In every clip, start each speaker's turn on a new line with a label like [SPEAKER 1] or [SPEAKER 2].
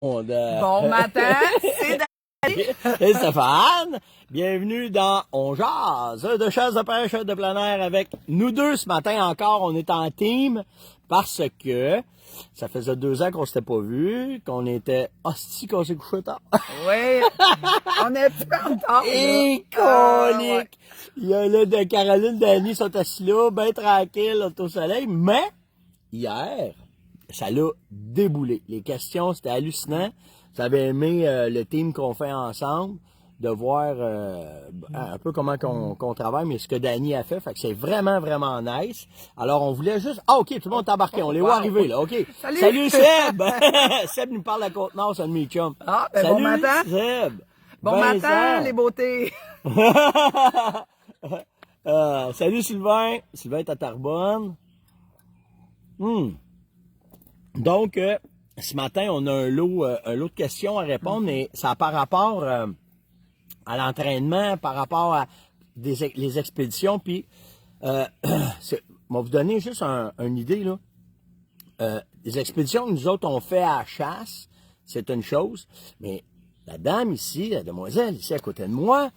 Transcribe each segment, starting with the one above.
[SPEAKER 1] Bon matin, c'est Dani.
[SPEAKER 2] Et Stéphane, bienvenue dans On jase de chasse de pêche de plein air avec nous deux ce matin encore. On est en team parce que ça faisait 2 ans qu'on s'était pas vu, qu'on était hostie qu'on s'est couché tard.
[SPEAKER 1] Oui, on est plus en retard.
[SPEAKER 2] Et colique!
[SPEAKER 1] Ouais.
[SPEAKER 2] Il y a là de Caroline et Dani sont assis là, bien tranquilles, au soleil, mais hier, ça l'a déboulé. Les questions, c'était hallucinant. J'avais aimé le team qu'on fait ensemble, de voir un peu comment qu'on travaille, mais ce que Dani a fait que c'est vraiment, vraiment nice. Alors, on voulait juste... Ah, OK, tout le monde est embarqué. On les voit arriver, là. OK.
[SPEAKER 1] Salut.
[SPEAKER 2] Seb! Seb nous parle de la Côte-Nord, c'est un de mes chums.
[SPEAKER 1] Ah, ben
[SPEAKER 2] Salut,
[SPEAKER 1] bon matin.
[SPEAKER 2] Seb!
[SPEAKER 1] Bon matin, les beautés.
[SPEAKER 2] Salut, Sylvain. Sylvain est à Terrebonne. Donc, ce matin, on a un lot de questions à répondre, mais ça a par rapport à l'entraînement, par rapport à les expéditions. Puis, je vais vous donner juste une idée, là. Les expéditions que nous autres, on fait à la chasse, c'est une chose, mais la dame ici, la demoiselle ici à côté de moi,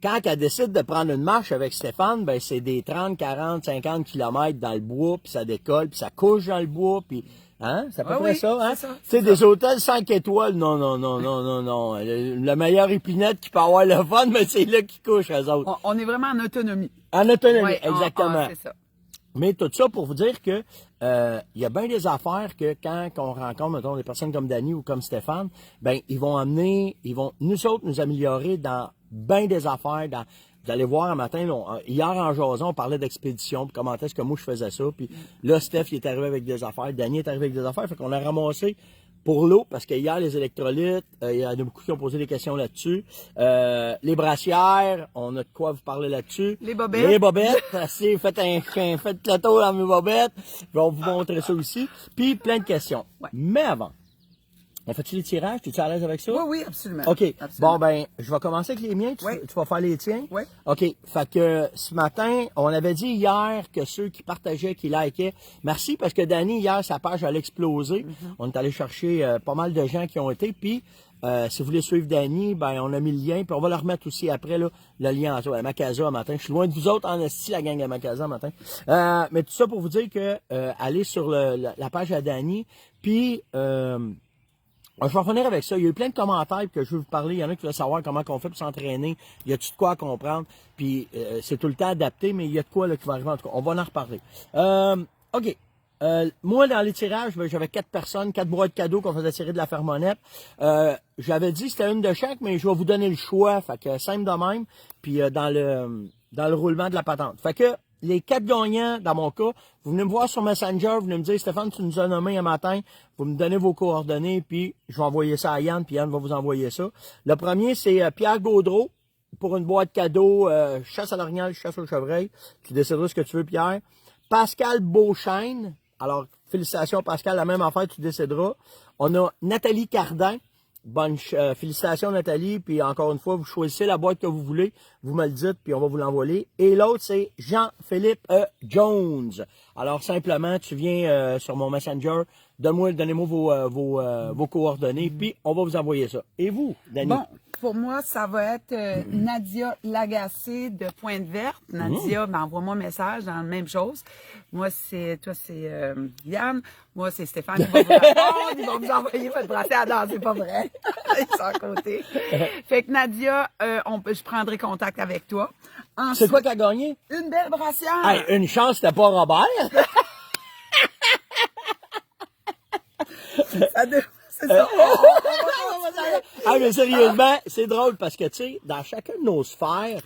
[SPEAKER 2] quand elle décide de prendre une marche avec Stéphane, ben c'est des 30, 40, 50 kilomètres dans le bois, puis ça décolle, puis ça couche dans le bois, puis... Hein? C'est à peu près ça, hein? Tu sais, des hôtels 5 étoiles, non. La meilleure épinette qui peut avoir le fun, mais c'est là qu'ils couchent, eux autres.
[SPEAKER 1] On est vraiment en autonomie.
[SPEAKER 2] En autonomie,
[SPEAKER 1] Ouais,
[SPEAKER 2] exactement.
[SPEAKER 1] c'est ça.
[SPEAKER 2] Mais tout ça pour vous dire que il y a bien des affaires que quand on rencontre, mettons, des personnes comme Dani ou comme Stéphane, ben ils vont nous autres nous améliorer dans bien des affaires. Vous allez voir un matin, là, hier en jason, on parlait d'expédition, puis comment est-ce que moi je faisais ça. Puis là, Steph, il est arrivé avec des affaires, Dani est arrivé avec des affaires, fait qu'on a ramassé pour l'eau, parce que hier, les électrolytes, il y en a beaucoup qui ont posé des questions là-dessus. Les brassières, on a de quoi vous parler là-dessus.
[SPEAKER 1] Les bobettes.
[SPEAKER 2] Les bobettes, faites le tour dans mes bobettes. Je vais vous montrer ça aussi. Puis plein de questions.
[SPEAKER 1] Ouais.
[SPEAKER 2] Mais avant, on fait-tu les tirages? Es-tu à l'aise avec ça?
[SPEAKER 1] Oui, absolument.
[SPEAKER 2] OK.
[SPEAKER 1] Absolument.
[SPEAKER 2] Bon, ben, je vais commencer avec les miens. Tu vas faire les tiens?
[SPEAKER 1] Oui.
[SPEAKER 2] OK. Fait que ce matin, on avait dit hier que ceux qui partageaient, qui likaient, merci parce que Dani, hier, sa page allait exploser. On est allé chercher pas mal de gens qui ont été. Puis, si vous voulez suivre Dani, ben, on a mis le lien. Puis, on va le remettre aussi après, là, le lien en à Macasa matin. Je suis loin de vous autres en esti, la gang à Macasa matin. Mais tout ça pour vous dire que allez sur la page à Dani. Puis, je vais revenir avec ça. Il y a eu plein de commentaires que je veux vous parler. Il y en a qui veulent savoir comment on fait pour s'entraîner. Il y a-tu de quoi à comprendre? Puis c'est tout le temps adapté, mais il y a de quoi là, qui va arriver en tout cas. On va en reparler. OK. Moi, dans les tirages, ben, j'avais 4 personnes, 4 boîtes cadeaux qu'on faisait tirer de la Fermonette. J'avais dit que c'était une de chaque, mais je vais vous donner le choix. Fait que simple de même. Puis dans le roulement de la patente. Fait que les 4 gagnants, dans mon cas, vous venez me voir sur Messenger, vous venez me dire, Stéphane, tu nous as nommé un matin, vous me donnez vos coordonnées, puis je vais envoyer ça à Yann, puis Yann va vous envoyer ça. Le premier, c'est Pierre Gaudreau, pour une boîte cadeau, chasse à l'orignal, chasse au chevreuil. Tu décideras ce que tu veux, Pierre. Pascal Beauchesne, alors, félicitations Pascal, la même affaire, tu décideras. On a Nathalie Cardin. Bonne félicitations Nathalie, puis encore une fois, vous choisissez la boîte que vous voulez, vous me le dites, puis on va vous l'envoyer. Et l'autre, c'est Jean-Philippe Jones. Alors simplement, tu viens sur mon Messenger, donnez-moi vos coordonnées, puis on va vous envoyer ça. Et vous, Dani?
[SPEAKER 1] Bon, pour moi, ça va être Nadia Lagacé de Pointe-Verte. Nadia, ben, envoie-moi un message dans la même chose. Moi, toi, c'est Yann. Moi, c'est Stéphane qui va vous répondre. Ils vont vous envoyer votre bracelet. Ah non, c'est pas vrai. Ils sont à côté. Fait que Nadia, je prendrai contact avec toi. Ensuite,
[SPEAKER 2] c'est quoi qui a gagné?
[SPEAKER 1] Une belle brassière.
[SPEAKER 2] Hey, une chance, c'était pas Robert.
[SPEAKER 1] C'est ça.
[SPEAKER 2] Ah, mais sérieusement, c'est drôle parce que, tu sais, dans chacune de nos sphères,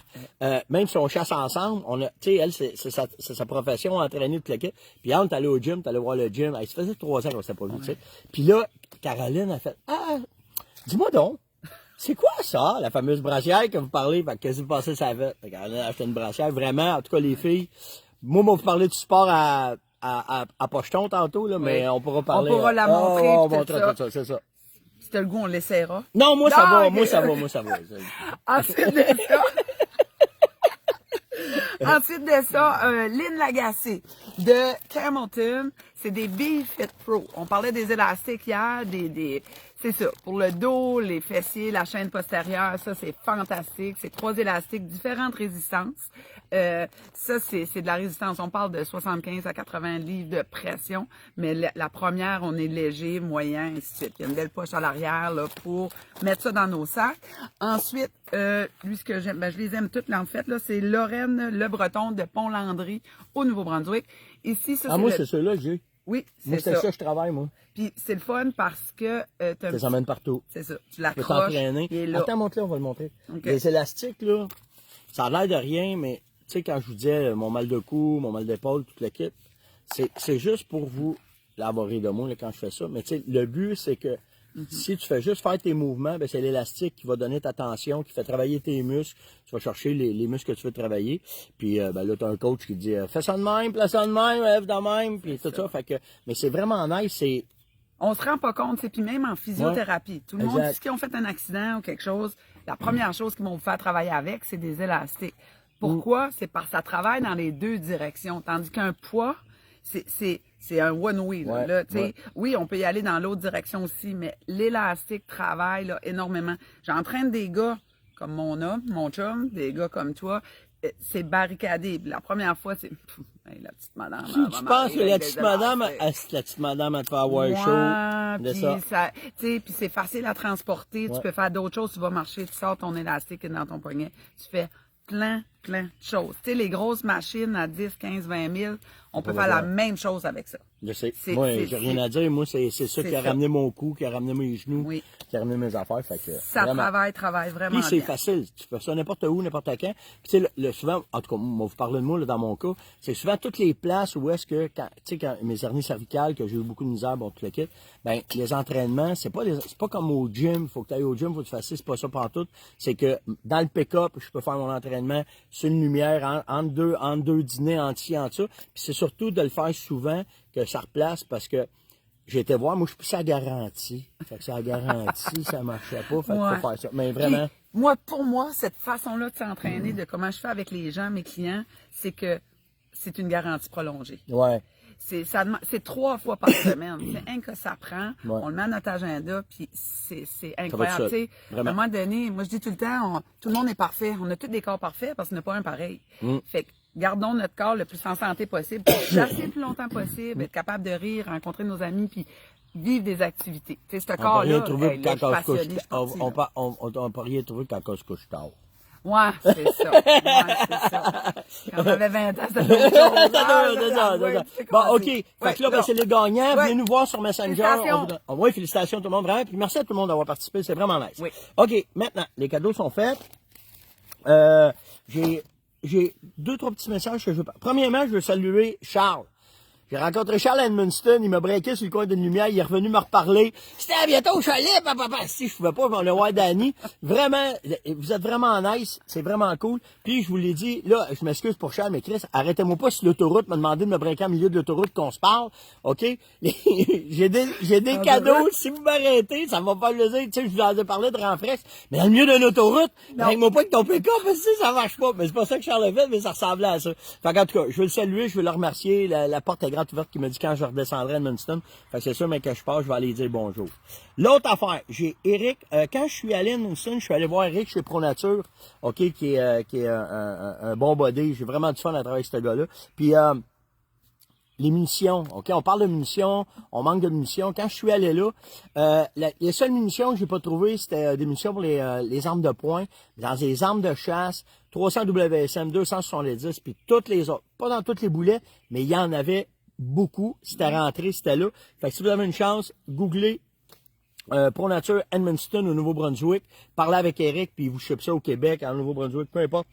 [SPEAKER 2] même si on chasse ensemble, on a, tu sais, elle, c'est sa profession, entraîner de claquer. Puis on est allé au gym, t'allais voir le gym. Elle, ça faisait 3 ans qu'on s'était pas vu, tu sais. Puis là, Caroline a fait, dis-moi donc, c'est quoi ça, la fameuse brassière que vous parlez? Fait que qu'est-ce que vous pensez que ça fait? Fait qu'elle a acheté une brassière, vraiment, en tout cas, les filles. Moi, vous parler du sport à Pocheton tantôt, là, mais on pourra parler.
[SPEAKER 1] On pourra la montrer.
[SPEAKER 2] On montrera tout ça, c'est ça.
[SPEAKER 1] Si t'as le goût, on l'essaiera.
[SPEAKER 2] Non, moi, ça va, moi, ça va.
[SPEAKER 1] Ensuite de ça, Lynn Lagacé de Hamilton, c'est des B-Fit Pro. On parlait des élastiques hier, c'est ça. Pour le dos, les fessiers, la chaîne postérieure, ça, c'est fantastique. C'est 3 élastiques, différentes résistances. Ça, c'est de la résistance. On parle de 75 à 80 livres de pression, mais la première, on est léger, moyen, et ainsi de suite. Il y a une belle poche à l'arrière là, pour mettre ça dans nos sacs. Ensuite, lui, ce que j'aime, je les aime toutes, là, en fait, là, c'est Lorraine Le Breton de Pont-Landry au Nouveau-Brunswick. Ici, ça,
[SPEAKER 2] moi, c'est ceux-là que j'ai.
[SPEAKER 1] Oui,
[SPEAKER 2] moi,
[SPEAKER 1] c'est
[SPEAKER 2] c'est
[SPEAKER 1] ça.
[SPEAKER 2] ça que je travaille, moi.
[SPEAKER 1] Puis c'est le fun parce que
[SPEAKER 2] Ça les emmène partout.
[SPEAKER 1] c'est ça. Tu
[SPEAKER 2] Tu peux
[SPEAKER 1] l'accroches.
[SPEAKER 2] t'entraîner.
[SPEAKER 1] Il est là.
[SPEAKER 2] Attends, montre-le, on va le montrer.
[SPEAKER 1] OK.
[SPEAKER 2] Les élastiques, là, ça a l'air de rien, mais tu sais, quand je vous disais mon mal de cou, mon mal d'épaule, toute l'équipe, c'est juste pour vous l'avoir ri de moi là, quand je fais ça. Mais tu sais, le but, c'est que si tu fais juste faire tes mouvements, ben, c'est l'élastique qui va donner ta tension, qui fait travailler tes muscles. Tu vas chercher les muscles que tu veux travailler. Puis ben, là, tu as un coach qui dit fais ça de même, place ça de même, lève de même, puis tout ça. Fait que, mais c'est vraiment nice. C'est
[SPEAKER 1] On se rend pas compte, c'est puis même en physiothérapie. Tout le monde,
[SPEAKER 2] Exact.
[SPEAKER 1] qui ont fait un accident ou quelque chose, la première chose qu'ils vont vous faire travailler avec, c'est des élastiques. Pourquoi? C'est parce que ça travaille dans les deux directions. Tandis qu'un poids, c'est un one-way.
[SPEAKER 2] Ouais,
[SPEAKER 1] Là,
[SPEAKER 2] ouais.
[SPEAKER 1] Oui, on peut y aller dans l'autre direction aussi, mais l'élastique travaille là, énormément. J'entraîne des gars comme mon chum, des gars comme toi. C'est barricadé. La première fois, c'est... Hey, la petite madame...
[SPEAKER 2] Tu penses que la petite madame, elle te fait avoir chaud de ça?
[SPEAKER 1] Puis c'est facile à transporter.
[SPEAKER 2] Ouais.
[SPEAKER 1] Tu peux faire d'autres choses. Tu vas marcher, tu sors ton élastique dans ton poignet. Tu fais plein de choses. Tu sais, les grosses machines à 10, 15, 20 000, on peut faire la même chose avec ça.
[SPEAKER 2] Je sais.
[SPEAKER 1] C'est-
[SPEAKER 2] Moi,
[SPEAKER 1] c'est-
[SPEAKER 2] j'ai rien à dire. Moi, c'est ça
[SPEAKER 1] c'est
[SPEAKER 2] qui a
[SPEAKER 1] ça.
[SPEAKER 2] ramené mon cou, qui a ramené mes genoux,
[SPEAKER 1] Oui.
[SPEAKER 2] qui a ramené mes affaires. Fait que,
[SPEAKER 1] Ça
[SPEAKER 2] vraiment.
[SPEAKER 1] travaille vraiment
[SPEAKER 2] Puis c'est
[SPEAKER 1] bien.
[SPEAKER 2] facile. Tu fais ça n'importe où, n'importe quand. Puis tu sais, souvent, en tout cas, moi, vous parlez de moi, là, dans mon cas, c'est souvent toutes les places où est-ce que, tu sais, quand mes hernies cervicales, que j'ai eu beaucoup de misère, bon, tout le kit, ben, les entraînements, c'est pas comme au gym. Faut que tu ailles au gym, faut que tu fasses ça, c'est pas ça pantoute. C'est que, dans le pick-up, je peux faire mon entraînement sur une lumière, entre deux dîners, en ça. Puis c'est surtout de le faire souvent que ça replace parce que, j'ai été voir, moi, je suis plus à garantie. Fait que c'est à garantie, ça marchait pas. Fait qu'il
[SPEAKER 1] Ouais.
[SPEAKER 2] faut faire ça. Mais vraiment.
[SPEAKER 1] Puis, pour moi, cette façon-là de s'entraîner, de comment je fais avec les gens, mes clients, c'est que c'est une garantie prolongée.
[SPEAKER 2] Ouais.
[SPEAKER 1] C'est 3 fois par semaine. C'est un que ça prend.
[SPEAKER 2] Ouais.
[SPEAKER 1] On le met à notre agenda, puis c'est
[SPEAKER 2] va
[SPEAKER 1] incroyable.
[SPEAKER 2] être ça.
[SPEAKER 1] Tu sais, à un
[SPEAKER 2] Vraiment.
[SPEAKER 1] moment donné, moi je dis tout le temps, tout le monde est parfait. On a tous des corps parfaits parce qu'on n'a pas un pareil. Fait que gardons notre corps le plus en santé possible, pour chasser le plus longtemps possible, être capable de rire, rencontrer nos amis, puis vivre des activités. Tu sais, ce
[SPEAKER 2] On peut
[SPEAKER 1] corps-là,
[SPEAKER 2] rien trouver
[SPEAKER 1] là, je suis
[SPEAKER 2] quand on se couche.
[SPEAKER 1] passionnée, sportive, là.
[SPEAKER 2] On peut rien trouver quand on se couche tard.
[SPEAKER 1] Ouais, c'est ça. Ouais, c'est ça. Quand j'avais 20 ans, c'était autre chose.
[SPEAKER 2] C'est ça. Bon, OK. Fait que là, ben, c'est les gagnants.
[SPEAKER 1] Ouais.
[SPEAKER 2] Venez nous voir sur Messenger.
[SPEAKER 1] Félicitations.
[SPEAKER 2] Oui, félicitations tout le monde, vraiment. Puis merci à tout le monde d'avoir participé. C'est vraiment nice.
[SPEAKER 1] Oui.
[SPEAKER 2] OK. Maintenant, les cadeaux sont faits. J'ai 2-3 petits messages que je veux pas. Premièrement, je veux saluer Charles. J'ai rencontré Charles à Edmundston, il m'a breaké sur le coin d'une lumière, il est revenu me reparler. C'était à bientôt au chalet, papa. Si je pouvais pas, je m'en allais voir Danny. Vraiment, vous êtes vraiment nice, c'est vraiment cool. Puis je vous l'ai dit, là, je m'excuse pour Charles, mais Chris, arrêtez-moi pas sur l'autoroute, m'a demandé de me breaker au milieu de l'autoroute qu'on se parle, OK? J'ai des cadeaux, si vous m'arrêtez, ça va pas le dire. Tu sais, je vous en ai parlé de renfrex, mais dans le milieu d'une autoroute, avec-moi pas avec ton pick-up, parce que ça marche pas. Mais c'est pas ça que Charles a fait, mais ça ressemblait à ça. Fait qu'en tout cas, je veux le saluer, je veux le remercier. La porte est grande ouverte qui m'a dit quand je redescendrai à Edmundston. Fait que c'est sûr, mais que je pars, je vais aller dire bonjour. L'autre affaire, j'ai Eric, quand je suis allé à Edmundston, je suis allé voir Eric chez ProNature, OK, qui est un bon body. J'ai vraiment du fun à travailler avec ce gars-là. Puis, les munitions, OK? On parle de munitions, on manque de munitions. Quand je suis allé là, les seules munitions que j'ai pas trouvées, c'était des munitions pour les armes de poing. Dans les armes de chasse, 300 WSM, 270, puis toutes les autres. Pas dans toutes les boulets, mais il y en avait beaucoup. C'était rentré, c'était là. Fait que si vous avez une chance, googlez ProNature Edmundston au Nouveau-Brunswick. Parlez avec Eric, puis il vous ship ça au Québec, en Nouveau-Brunswick, peu importe.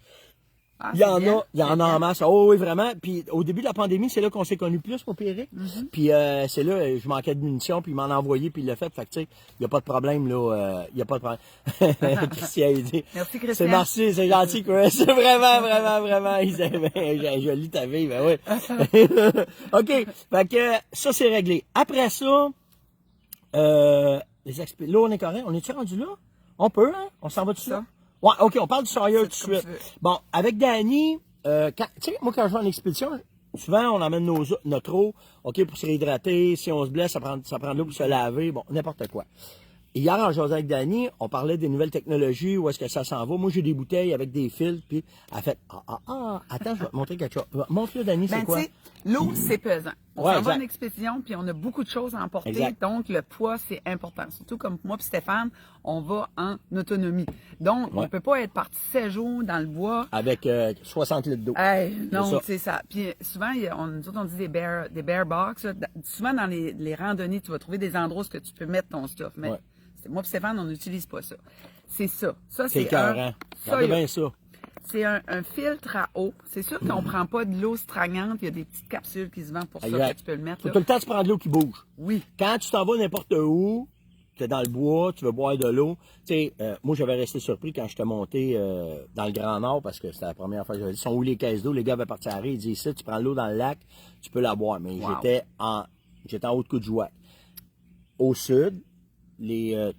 [SPEAKER 1] Ah,
[SPEAKER 2] Il y
[SPEAKER 1] c'est
[SPEAKER 2] en
[SPEAKER 1] bien,
[SPEAKER 2] a, il y en a en masse. Oh oui, vraiment. Puis au début de la pandémie, c'est là qu'on s'est connus plus, mon Eric. Puis c'est là, je manquais de munitions, puis il m'en a envoyé, puis il l'a fait. Fait que tu sais, il n'y a pas de problème, là. Il n'y a pas de problème. Christian, il dit.
[SPEAKER 1] Merci, Christian.
[SPEAKER 2] C'est merci, c'est gentil, Chris. C'est vraiment. Je lis ta vie, ben oui. OK. Fait que ça, c'est réglé. Après ça, là, on est correct. On est-tu rendu là? On peut, hein? On s'en va tout ça? Ouais, OK, on parle du Sawyer tout de suite. Bon, avec Danny, tu sais, moi, quand je vais en expédition, souvent, on emmène notre eau, OK, pour se réhydrater. Si on se blesse, ça prend de l'eau pour se laver. Bon, n'importe quoi. hier, en jasant avec Dani, on parlait des nouvelles technologies, où est-ce que ça s'en va. Moi, j'ai des bouteilles avec des fils, puis elle a fait attends, je vais te montrer quelque chose. Montre-le, Dani, c'est quoi?
[SPEAKER 1] Tu sais, l'eau, c'est pesant. On
[SPEAKER 2] Ouais,
[SPEAKER 1] s'en va en
[SPEAKER 2] exact.
[SPEAKER 1] expédition, puis on a beaucoup de choses à emporter.
[SPEAKER 2] Exact.
[SPEAKER 1] Donc, le poids, c'est important. Surtout comme moi et Stéphane, on va en autonomie. Donc, on
[SPEAKER 2] Ouais.
[SPEAKER 1] peut pas être parti 16 jours dans le bois.
[SPEAKER 2] Avec 60 litres d'eau.
[SPEAKER 1] Hey, non,
[SPEAKER 2] C'est ça.
[SPEAKER 1] c'est ça. Puis souvent, nous autres, on dit des bear box. Là. Souvent, dans les randonnées, tu vas trouver des endroits où tu peux mettre ton stuff. Mais
[SPEAKER 2] Ouais.
[SPEAKER 1] moi et Stéphane, on n'utilise pas ça. C'est ça. Ça,
[SPEAKER 2] C'est
[SPEAKER 1] c'est
[SPEAKER 2] écœurant.
[SPEAKER 1] ça,
[SPEAKER 2] Regardez bien ça.
[SPEAKER 1] c'est un filtre à eau. C'est sûr qu'on prend pas de l'eau stagnante. Il y a des petites capsules qui se vendent pour ça
[SPEAKER 2] Exact.
[SPEAKER 1] que tu peux le mettre.
[SPEAKER 2] Faut
[SPEAKER 1] Là.
[SPEAKER 2] tout le temps, tu prends de l'eau qui bouge.
[SPEAKER 1] Oui.
[SPEAKER 2] Quand tu t'en vas n'importe où, tu es dans le bois, tu veux boire de l'eau. Tu sais, moi, j'avais resté surpris quand j'étais monté dans le Grand Nord, parce que c'était la première fois que j'avais dit, sont où les caisses d'eau? Les gars avaient parti à l'arrêt, ils disaient, ici, tu prends l'eau dans le lac, tu peux la boire. Mais
[SPEAKER 1] Wow.
[SPEAKER 2] j'étais en haut de Coudjouac. Au sud,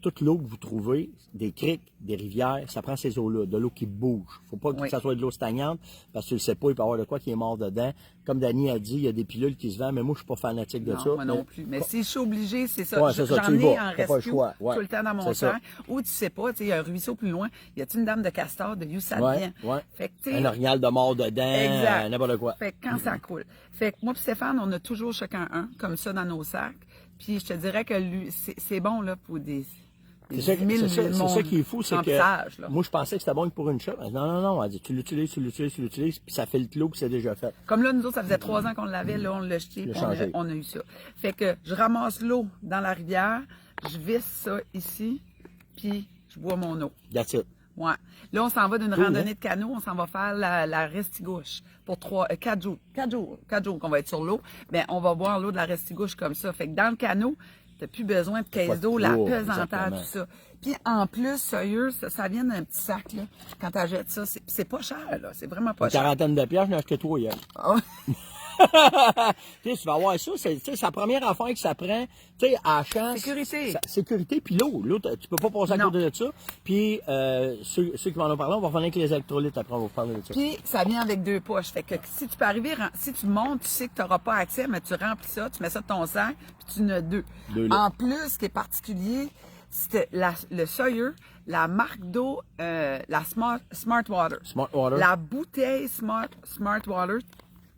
[SPEAKER 2] toute l'eau que vous trouvez, des criques, des rivières, ça prend ces eaux-là, de l'eau qui bouge. Faut pas que
[SPEAKER 1] Oui.
[SPEAKER 2] ça soit de l'eau stagnante, parce que tu le sais pas, il peut y avoir de quoi qui est mort dedans. Comme Dani a dit, il y a des pilules qui se vendent, mais moi, je suis pas fanatique de
[SPEAKER 1] Non,
[SPEAKER 2] ça.
[SPEAKER 1] moi non plus. Mais si je suis obligée, c'est ça.
[SPEAKER 2] Ouais, c'est ça, tu
[SPEAKER 1] J'en
[SPEAKER 2] y
[SPEAKER 1] ai
[SPEAKER 2] vas.
[SPEAKER 1] en
[SPEAKER 2] T'as pas le
[SPEAKER 1] rescue
[SPEAKER 2] choix. Ouais.
[SPEAKER 1] tout le temps dans mon
[SPEAKER 2] C'est ça.
[SPEAKER 1] sac. Ou tu sais pas, tu sais, il y a un ruisseau plus loin. Y a-t-il une dame de castor de You, ça
[SPEAKER 2] Ouais,
[SPEAKER 1] vient.
[SPEAKER 2] ouais.
[SPEAKER 1] Fait que, tu sais,
[SPEAKER 2] Un orignal de mort dedans,
[SPEAKER 1] exact.
[SPEAKER 2] n'importe quoi.
[SPEAKER 1] Fait que quand ça coule. Fait que moi et Stéphane, on a toujours chacun un, comme ça, dans nos sacs. Puis je te dirais que lui, c'est bon, là, pour des
[SPEAKER 2] C'est ça, c'est ça qui est fou, c'est que moi, je pensais que c'était bon pour une chose. Non, elle dit, tu l'utilises, puis ça fait le clos, puis c'est déjà fait.
[SPEAKER 1] Comme là, nous autres, ça faisait 3 ans qu'on l'avait, là, on l'a jeté, puis on a eu ça. Fait que je ramasse l'eau dans la rivière, je visse ça ici, puis je bois mon eau.
[SPEAKER 2] That's it.
[SPEAKER 1] Ouais. Là, on s'en va d'une randonnée de canot, on s'en va faire la Restigouche pour 4 jours. 4 jours qu'on va être sur l'eau. Ben, on va boire l'eau de la Restigouche comme ça. Fait que dans le canot, t'as plus besoin de caisse d'eau, la pesanteur, tout ça. Puis en plus, sérieux, ça vient d'un petit sac, là. Quand t'achètes ça, c'est pas cher, là. C'est vraiment pas cher.
[SPEAKER 2] Une quarantaine de pièces, j'en ai acheté 3 hier.
[SPEAKER 1] Ah ouais.
[SPEAKER 2] Tu sais, tu vas voir ça, c'est la première affaire que ça prend, tu sais, à la chasse.
[SPEAKER 1] Sécurité.
[SPEAKER 2] Sécurité, puis l'eau. L'eau, tu peux pas passer à côté de ça. Puis, ceux qui m'en ont parlé, on va revenir avec les électrolytes après, on va parler de ça.
[SPEAKER 1] Puis, ça vient avec 2 poches. Fait que si tu peux arriver, si tu montes, tu sais que tu n'auras pas accès, mais tu remplis ça, tu mets ça dans ton sac, puis tu en as 2. En plus, ce qui est particulier, c'est le Sawyer, la marque d'eau, la Smart Water.
[SPEAKER 2] Smart Water.
[SPEAKER 1] La bouteille Smart Water,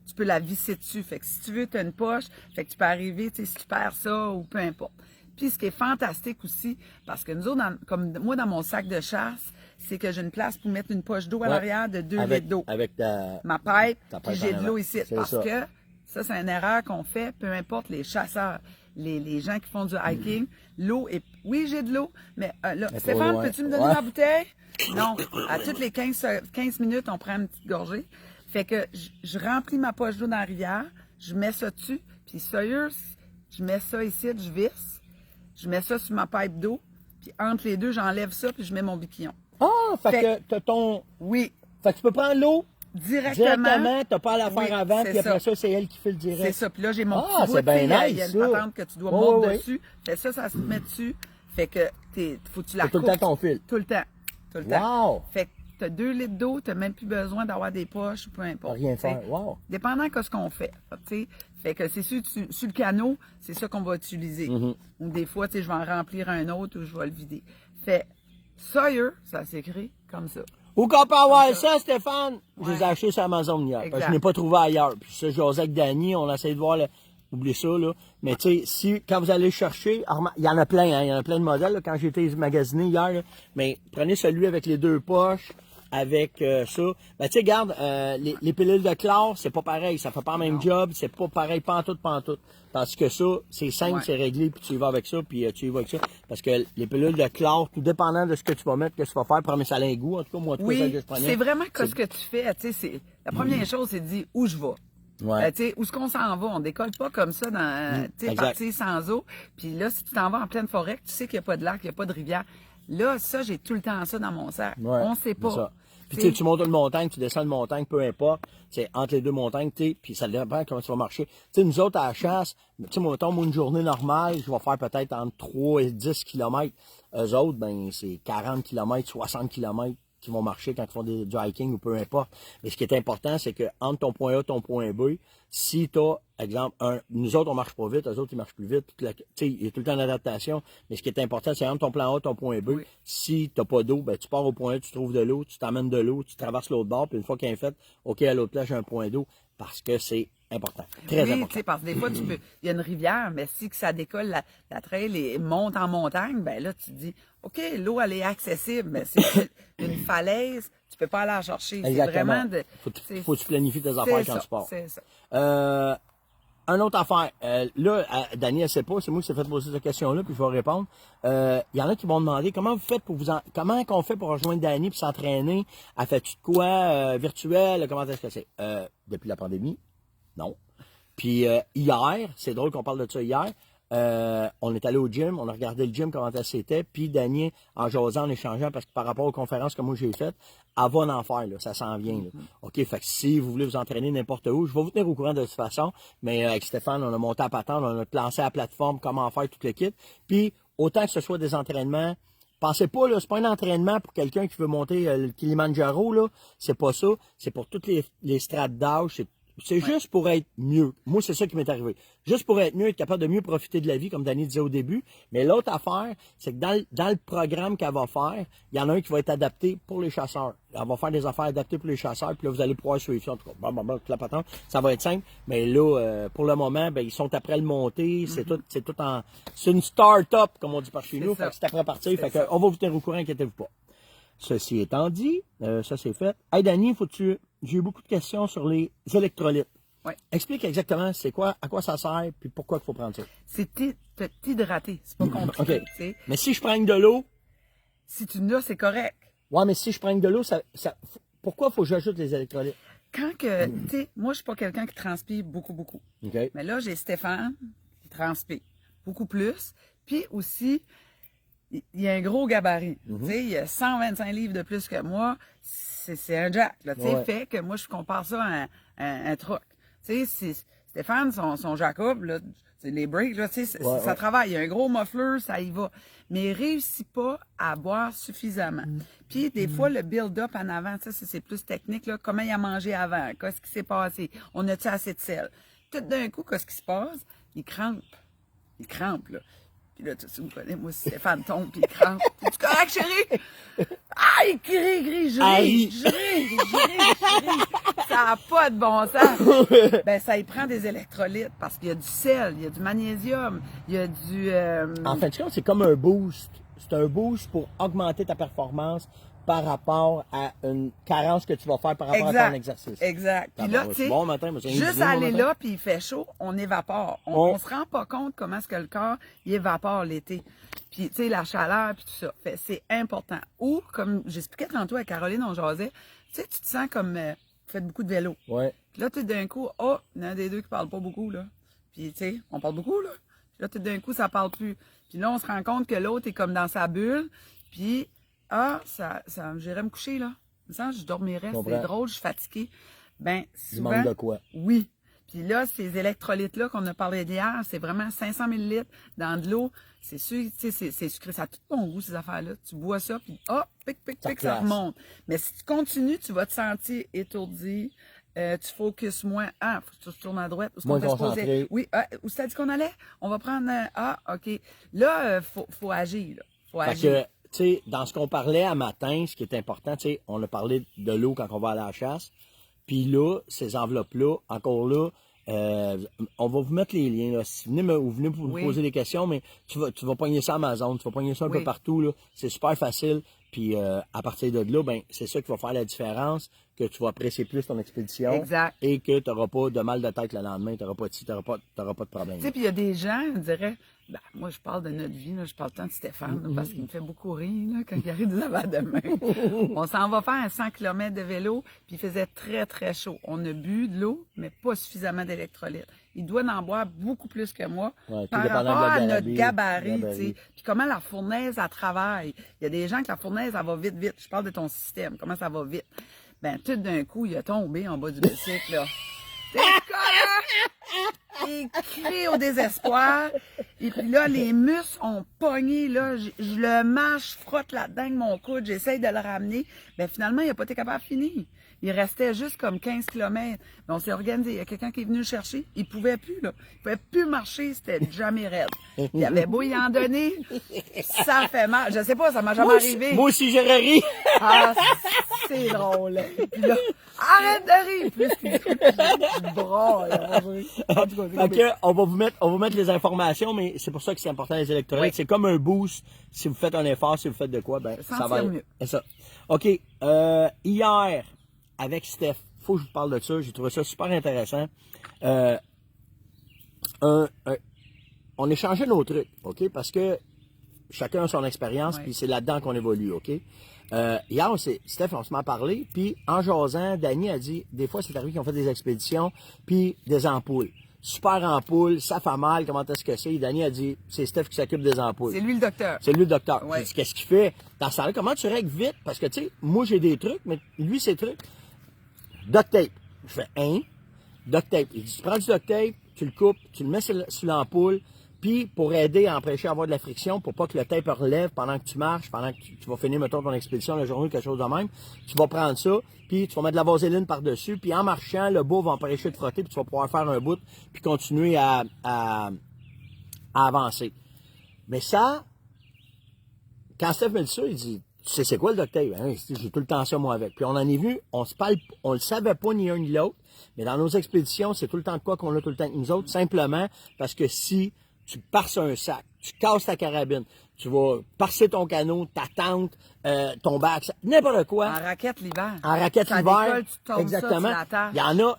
[SPEAKER 1] tu peux la visser dessus. Fait que si tu veux, tu as une poche. Fait que tu peux arriver, tu sais, si tu perds ça ou peu importe. Puis ce qui est fantastique aussi, parce que nous autres, comme moi dans mon sac de chasse, c'est que j'ai une place pour mettre une poche d'eau à l'arrière de 2 litres d'eau.
[SPEAKER 2] Avec
[SPEAKER 1] ma pipe,
[SPEAKER 2] ta
[SPEAKER 1] puis
[SPEAKER 2] pipe
[SPEAKER 1] j'ai
[SPEAKER 2] en
[SPEAKER 1] de l'eau
[SPEAKER 2] avant.
[SPEAKER 1] ici.
[SPEAKER 2] C'est
[SPEAKER 1] Parce
[SPEAKER 2] ça.
[SPEAKER 1] que ça, c'est une erreur qu'on fait, peu importe les chasseurs, les gens qui font du hiking. L'eau est... Oui, j'ai de l'eau, mais là, Stéphane, peux-tu me donner ma bouteille? Non. À toutes les 15 minutes, on prend une petite gorgée. Fait que je remplis ma poche d'eau dans la rivière, je mets ça dessus, puis sérieux, je mets ça ici, je visse, je mets ça sur ma pipe d'eau, puis entre les deux, j'enlève ça, puis je mets mon biquillon.
[SPEAKER 2] Ah, fait que t'as ton...
[SPEAKER 1] Oui.
[SPEAKER 2] Fait que tu peux prendre l'eau
[SPEAKER 1] directement,
[SPEAKER 2] t'as pas à la faire avant, puis après ça, c'est elle qui fait le direct.
[SPEAKER 1] C'est ça, puis là, j'ai mon petit bout,
[SPEAKER 2] c'est bien nice,
[SPEAKER 1] il y a une
[SPEAKER 2] ça.
[SPEAKER 1] patente que tu dois mordre dessus, fait ça se met dessus, fait que faut que tu la coupes.
[SPEAKER 2] tout le temps ton fil.
[SPEAKER 1] Tout le temps.
[SPEAKER 2] Wow!
[SPEAKER 1] Fait que t'as 2 litres d'eau, t'as même plus besoin d'avoir des poches ou peu importe.
[SPEAKER 2] Rien faire, wow!
[SPEAKER 1] Dépendant de ce qu'on fait, tu sais. Fait que c'est sur le canot, c'est ça qu'on va utiliser. Ou des fois, tu sais, je vais en remplir un autre ou je vais le vider. Fait Sawyer, ça s'écrit comme ça.
[SPEAKER 2] Où qu'on peut avoir ça, Stéphane? Je les ai achetés sur Amazon hier. Parce que je n'ai pas trouvé ailleurs. Puis ça, j'osais avec Dani, on a essayé de voir oubliez ça, là. Mais tu sais, quand vous allez chercher, il y en a plein, hein. Il y en a plein de modèles, là, quand j'ai été magasiné hier, là. Mais prenez celui avec les 2 poches, avec ça. Ben, tu sais, regarde, les pilules de chlore, c'est pas pareil. Ça fait pas le même job. C'est pas pareil, pantoute. Parce que ça, c'est simple, c'est réglé, puis tu y vas avec ça, puis tu y vas avec ça. Parce que les pilules de chlore, tout dépendant de ce que tu vas mettre, que tu vas faire, prends ça a un goût. En tout cas, moi, tout ça que je prenais.
[SPEAKER 1] C'est vraiment ce que tu fais. Tu sais, la première chose, c'est de dire où je vais.
[SPEAKER 2] Ouais.
[SPEAKER 1] Tu sais, où est-ce qu'on s'en va? On décolle pas comme ça dans, tu sais, partir sans eau. Puis là, si tu t'en vas en pleine forêt, tu sais qu'il n'y a pas de lac, il n'y a pas de rivière. Là, ça, j'ai tout le temps ça dans mon sac.
[SPEAKER 2] Ouais,
[SPEAKER 1] on sait pas.
[SPEAKER 2] Ça. Puis tu montes une montagne, tu descends une montagne, peu importe. C'est entre les 2 montagnes, puis ça dépend comment ça va marcher. Tu sais, nous autres, à la chasse, tu sais, moi, une journée normale, je vais faire peut-être entre 3 et 10 km. Eux autres, ben, c'est 40 km, 60 km. qui vont marcher quand ils font du hiking ou peu importe. Mais ce qui est important, c'est que entre ton point A et ton point B, si tu as, exemple, nous autres, on marche pas vite, eux autres, ils marchent plus vite. Tu sais, il y a tout le temps d'adaptation. Mais ce qui est important, c'est entre ton plan A et ton point B.
[SPEAKER 1] Oui.
[SPEAKER 2] Si tu n'as pas d'eau, ben, tu pars au point A, tu trouves de l'eau, tu t'amènes de l'eau, tu traverses l'autre bord, puis une fois qu'il est fait, OK, à l'autre place, j'ai un point d'eau. Parce que c'est important. Très
[SPEAKER 1] oui,
[SPEAKER 2] important.
[SPEAKER 1] tu sais, parce que des fois, il y a une rivière, mais si que ça décolle la trail et monte en montagne, ben là, tu te dis, OK, l'eau, elle est accessible, mais c'est une falaise, tu peux pas aller la chercher.
[SPEAKER 2] Exactement.
[SPEAKER 1] C'est vraiment de.
[SPEAKER 2] Faut que tu planifies tes affaires quand tu pars.
[SPEAKER 1] C'est ça.
[SPEAKER 2] Une autre affaire. Là, Dani, elle sait pas, c'est moi qui s'est fait poser cette question-là, puis je vais répondre. Il y en a qui m'ont demandé comment vous faites pour comment qu'on fait pour rejoindre Dani puis s'entraîner. Elle fait-tu de quoi virtuel? Comment est-ce que c'est? Depuis la pandémie? Non. Puis hier, c'est drôle qu'on parle de ça hier. On est allé au gym, on a regardé le gym, comment c'était, puis Dani, en jasant, en échangeant, parce que par rapport aux conférences que moi j'ai faites, elle va en faire, là, ça s'en vient. Là. OK, fait que si vous voulez vous entraîner n'importe où, je vais vous tenir au courant de toute façon, mais avec Stéphane, on a monté à patente, on a lancé à la plateforme, comment faire toute l'équipe. Puis, autant que ce soit des entraînements, pensez pas, là, c'est pas un entraînement pour quelqu'un qui veut monter le Kilimanjaro, là, c'est pas ça, c'est pour toutes les strates d'âge, c'est juste pour être mieux. Moi, c'est ça qui m'est arrivé. Juste pour être mieux, être capable de mieux profiter de la vie, comme Dani disait au début. Mais l'autre affaire, c'est que dans le programme qu'elle va faire, il y en a un qui va être adapté pour les chasseurs. Elle va faire des affaires adaptées pour les chasseurs, puis là, vous allez pouvoir suivre ça. En tout cas, la patente, ça va être simple. Mais là, pour le moment, ben, ils sont après le monter. C'est tout c'est une start-up, comme on dit par chez nous. Fait que c'est après partir. Fait que, on va vous tenir au courant, inquiétez-vous pas. Ceci étant dit, ça c'est fait. Hey Dani, j'ai eu beaucoup de questions sur les électrolytes.
[SPEAKER 1] Oui.
[SPEAKER 2] Explique exactement c'est quoi, à quoi ça sert, puis pourquoi il faut prendre ça.
[SPEAKER 1] C'est t'hydrater, c'est pas compliqué.
[SPEAKER 2] OK.
[SPEAKER 1] Tu sais.
[SPEAKER 2] Mais si je prends de l'eau,
[SPEAKER 1] Si tu n'as, c'est correct.
[SPEAKER 2] ouais, mais si je prends de l'eau, pourquoi il faut que j'ajoute les électrolytes?
[SPEAKER 1] Quand que, tu sais, moi, je suis pas quelqu'un qui transpire beaucoup.
[SPEAKER 2] OK.
[SPEAKER 1] Mais là, j'ai Stéphane qui transpire beaucoup plus. Puis aussi, il y a un gros gabarit. Tu sais, il a 125 livres de plus que moi. C'est un jack, là. Tu sais,
[SPEAKER 2] Ouais.
[SPEAKER 1] fait que moi, je compare ça à un truck. Tu sais, Stéphane, son Jacob, là, c'est les breaks, là, tu sais, ça travaille. Il y a un gros muffler, ça y va. Mais il réussit pas à boire suffisamment. Puis, des fois, le build-up en avant, ça, c'est plus technique, là. Comment il a mangé avant? Qu'est-ce qui s'est passé? On a-tu assez de sel? Tout d'un coup, qu'est-ce qui se passe? Il crampe. Il crampe, là. Puis là, tu sais, vous connaissez, moi, Stéphane tombe, puis il crampe. Es-tu correct, chérie? Ah, il crie, je ris. Ça n'a pas de bon sens. Ben, ça y prend des électrolytes parce qu'il y a du sel, il y a du magnésium, il y a du...
[SPEAKER 2] En fin de compte, c'est comme un boost. C'est un boost pour augmenter ta performance par rapport à une carence que tu vas faire par rapport à ton exercice.
[SPEAKER 1] Exact. Puis là, tu sais,
[SPEAKER 2] bon matin,
[SPEAKER 1] juste aller là, puis il fait chaud, on évapore. On se rend pas compte comment est-ce que le corps, il évapore l'été. Puis, tu sais, la chaleur, puis tout ça. Fait, c'est important. Ou, comme j'expliquais tantôt à Caroline, on jasait, tu sais, tu te sens comme, vous faites beaucoup de vélo.
[SPEAKER 2] Ouais.
[SPEAKER 1] Puis là, tout d'un coup, oh, il y en a des deux qui parlent pas beaucoup, là. Puis, tu sais, on parle beaucoup, là. Puis là, tout d'un coup, ça parle plus. Puis là, on se rend compte que l'autre est comme dans sa bulle. Puis, j'irais me coucher, là. Il me semble que je dormirais. C'est drôle, je suis fatiguée. Ben, souvent.
[SPEAKER 2] Il manque de quoi?
[SPEAKER 1] Oui. Puis là, ces électrolytes-là qu'on a parlé d'hier, c'est vraiment 500 ml dans de l'eau. C'est sûr, tu sais, c'est sucré. Ça a tout bon goût, ces affaires-là. Tu bois ça, puis pic, ça remonte. Mais si tu continues, tu vas te sentir étourdi. Tu focuses moins. Ah, faut que tu tournes à droite.
[SPEAKER 2] Moins concentré.
[SPEAKER 1] Oui, où ça dit qu'on allait? On va prendre... OK. Là, faut agir, là. Faut agir.
[SPEAKER 2] Tu sais, dans ce qu'on parlait à matin, ce qui est important, tu sais, on a parlé de l'eau quand on va à la chasse. Puis là, ces enveloppes-là, encore là, on va vous mettre les liens. Là. Si vous venez pour nous poser des questions, mais tu vas pogner ça à Amazon, tu vas pogner ça un peu partout. Là. C'est super facile. Puis à partir de là, ben c'est ça qui va faire la différence, que tu vas apprécier plus ton expédition.
[SPEAKER 1] Exact.
[SPEAKER 2] Et que tu n'auras pas de mal de tête le lendemain, tu n'auras pas de problème.
[SPEAKER 1] Tu sais, puis il y a des gens, on dirait, ben, moi je parle de notre vie, là, je parle tant de Stéphane, là, parce qu'il me fait beaucoup rire là, quand il arrive du lendemain. On s'en va faire un 100 km de vélo, puis il faisait très, très chaud. On a bu de l'eau, mais pas suffisamment d'électrolytes. Il doit en boire beaucoup plus que moi par rapport à notre gabarit. Tu sais. Puis comment la fournaise, elle travaille. Il y a des gens que la fournaise, elle va vite. Je parle de ton système, comment ça va vite. Ben, tout d'un coup, il a tombé en bas du bicycle, là. Il crie au désespoir. Et puis là, les muscles ont pogné, là. Je le mâche, je frotte là-dedans avec mon coude, j'essaye de le ramener. Ben finalement, il n'a pas été capable de finir. Il restait juste comme 15 km. On s'est organisé. Il y a quelqu'un qui est venu le chercher. Il pouvait plus, là. Il pouvait plus marcher. C'était jamais raide. Il avait beau y en donner. Ça fait mal. Je sais pas, ça m'a jamais arrivé.
[SPEAKER 2] Moi aussi, j'aurais ri.
[SPEAKER 1] Ah, c'est drôle. Puis là, arrête de rire. Plus je braille. En tout cas,
[SPEAKER 2] Fait que, on va vous mettre les informations, mais c'est pour ça que c'est important les électrolytes.
[SPEAKER 1] Oui.
[SPEAKER 2] C'est comme un boost. Si vous faites un effort, si vous faites de quoi, ben, ça va
[SPEAKER 1] mieux.
[SPEAKER 2] C'est ça. OK. Hier, avec Steph, faut que je vous parle de ça. J'ai trouvé ça super intéressant. On échangeait nos trucs, OK? Parce que chacun a son expérience,
[SPEAKER 1] Oui.
[SPEAKER 2] puis c'est là-dedans qu'on évolue, OK? Hier, Steph, on se met à parler, puis en jasant, Dani a dit, des fois, c'est arrivé qu'ils ont fait des expéditions, puis des ampoules. Super ampoules, ça fait mal, comment est-ce que c'est? Dani a dit, c'est Steph qui s'occupe des ampoules.
[SPEAKER 1] c'est lui le docteur.
[SPEAKER 2] C'est lui le docteur.
[SPEAKER 1] Ouais.
[SPEAKER 2] J'ai dit, qu'est-ce qu'il fait? Dans ce temps-là, comment tu règles vite? Parce que, tu sais, moi, j'ai des trucs, mais lui, ses trucs. Duct tape. Je fais, duct tape. Il dit, tu prends du duct tape, tu le coupes, tu le mets sur l'ampoule, puis pour aider à empêcher d'avoir de la friction, pour pas que le tape relève pendant que tu marches, pendant que tu vas finir, mettons, ton expédition la journée, quelque chose de même, tu vas prendre ça, puis tu vas mettre de la vaseline par-dessus, puis en marchant, le bout va empêcher de frotter, puis tu vas pouvoir faire un bout, puis continuer à avancer. Mais ça, quand Steph me dit ça, il dit, tu sais c'est quoi le duct tape? Hein? J'ai tout le temps ça, moi, avec. Puis on en est vu, on le savait pas ni un ni l'autre, mais dans nos expéditions, c'est tout le temps de quoi qu'on a tout le temps avec nous autres, simplement parce que si tu passes un sac, tu casses ta carabine, tu vas passer ton canot, ta tente, ton bac, n'importe quoi.
[SPEAKER 1] En raquette l'hiver.
[SPEAKER 2] En raquette
[SPEAKER 1] ça
[SPEAKER 2] l'hiver.
[SPEAKER 1] décolle, tu tombes
[SPEAKER 2] Exactement.
[SPEAKER 1] Ça, tu l'attaches.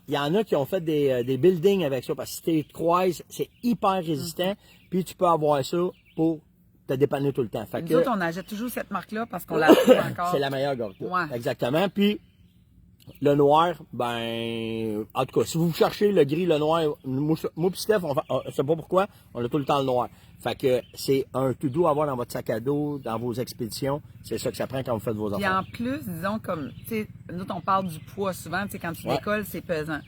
[SPEAKER 2] Il y en a qui ont fait des buildings avec ça, parce que si tu te croises, c'est hyper résistant, puis tu peux avoir ça pour te dépanner tout le temps. Fait
[SPEAKER 1] Nous
[SPEAKER 2] que,
[SPEAKER 1] autres, on achète toujours cette marque-là parce qu'on la trouve encore.
[SPEAKER 2] c'est la meilleure Gorka.
[SPEAKER 1] Ouais.
[SPEAKER 2] Exactement. Puis, le noir, ben, en tout cas, si vous cherchez le gris, le noir, moi pis Steph, je sais pas pourquoi, on a tout le temps le noir. Fait que c'est un tout doux à avoir dans votre sac à dos, dans vos expéditions. C'est ça que ça prend quand vous faites vos
[SPEAKER 1] Puis
[SPEAKER 2] affaires.
[SPEAKER 1] en plus, disons, comme, tu sais, nous autres, on parle du poids souvent, tu sais, quand tu décolles, c'est pesant.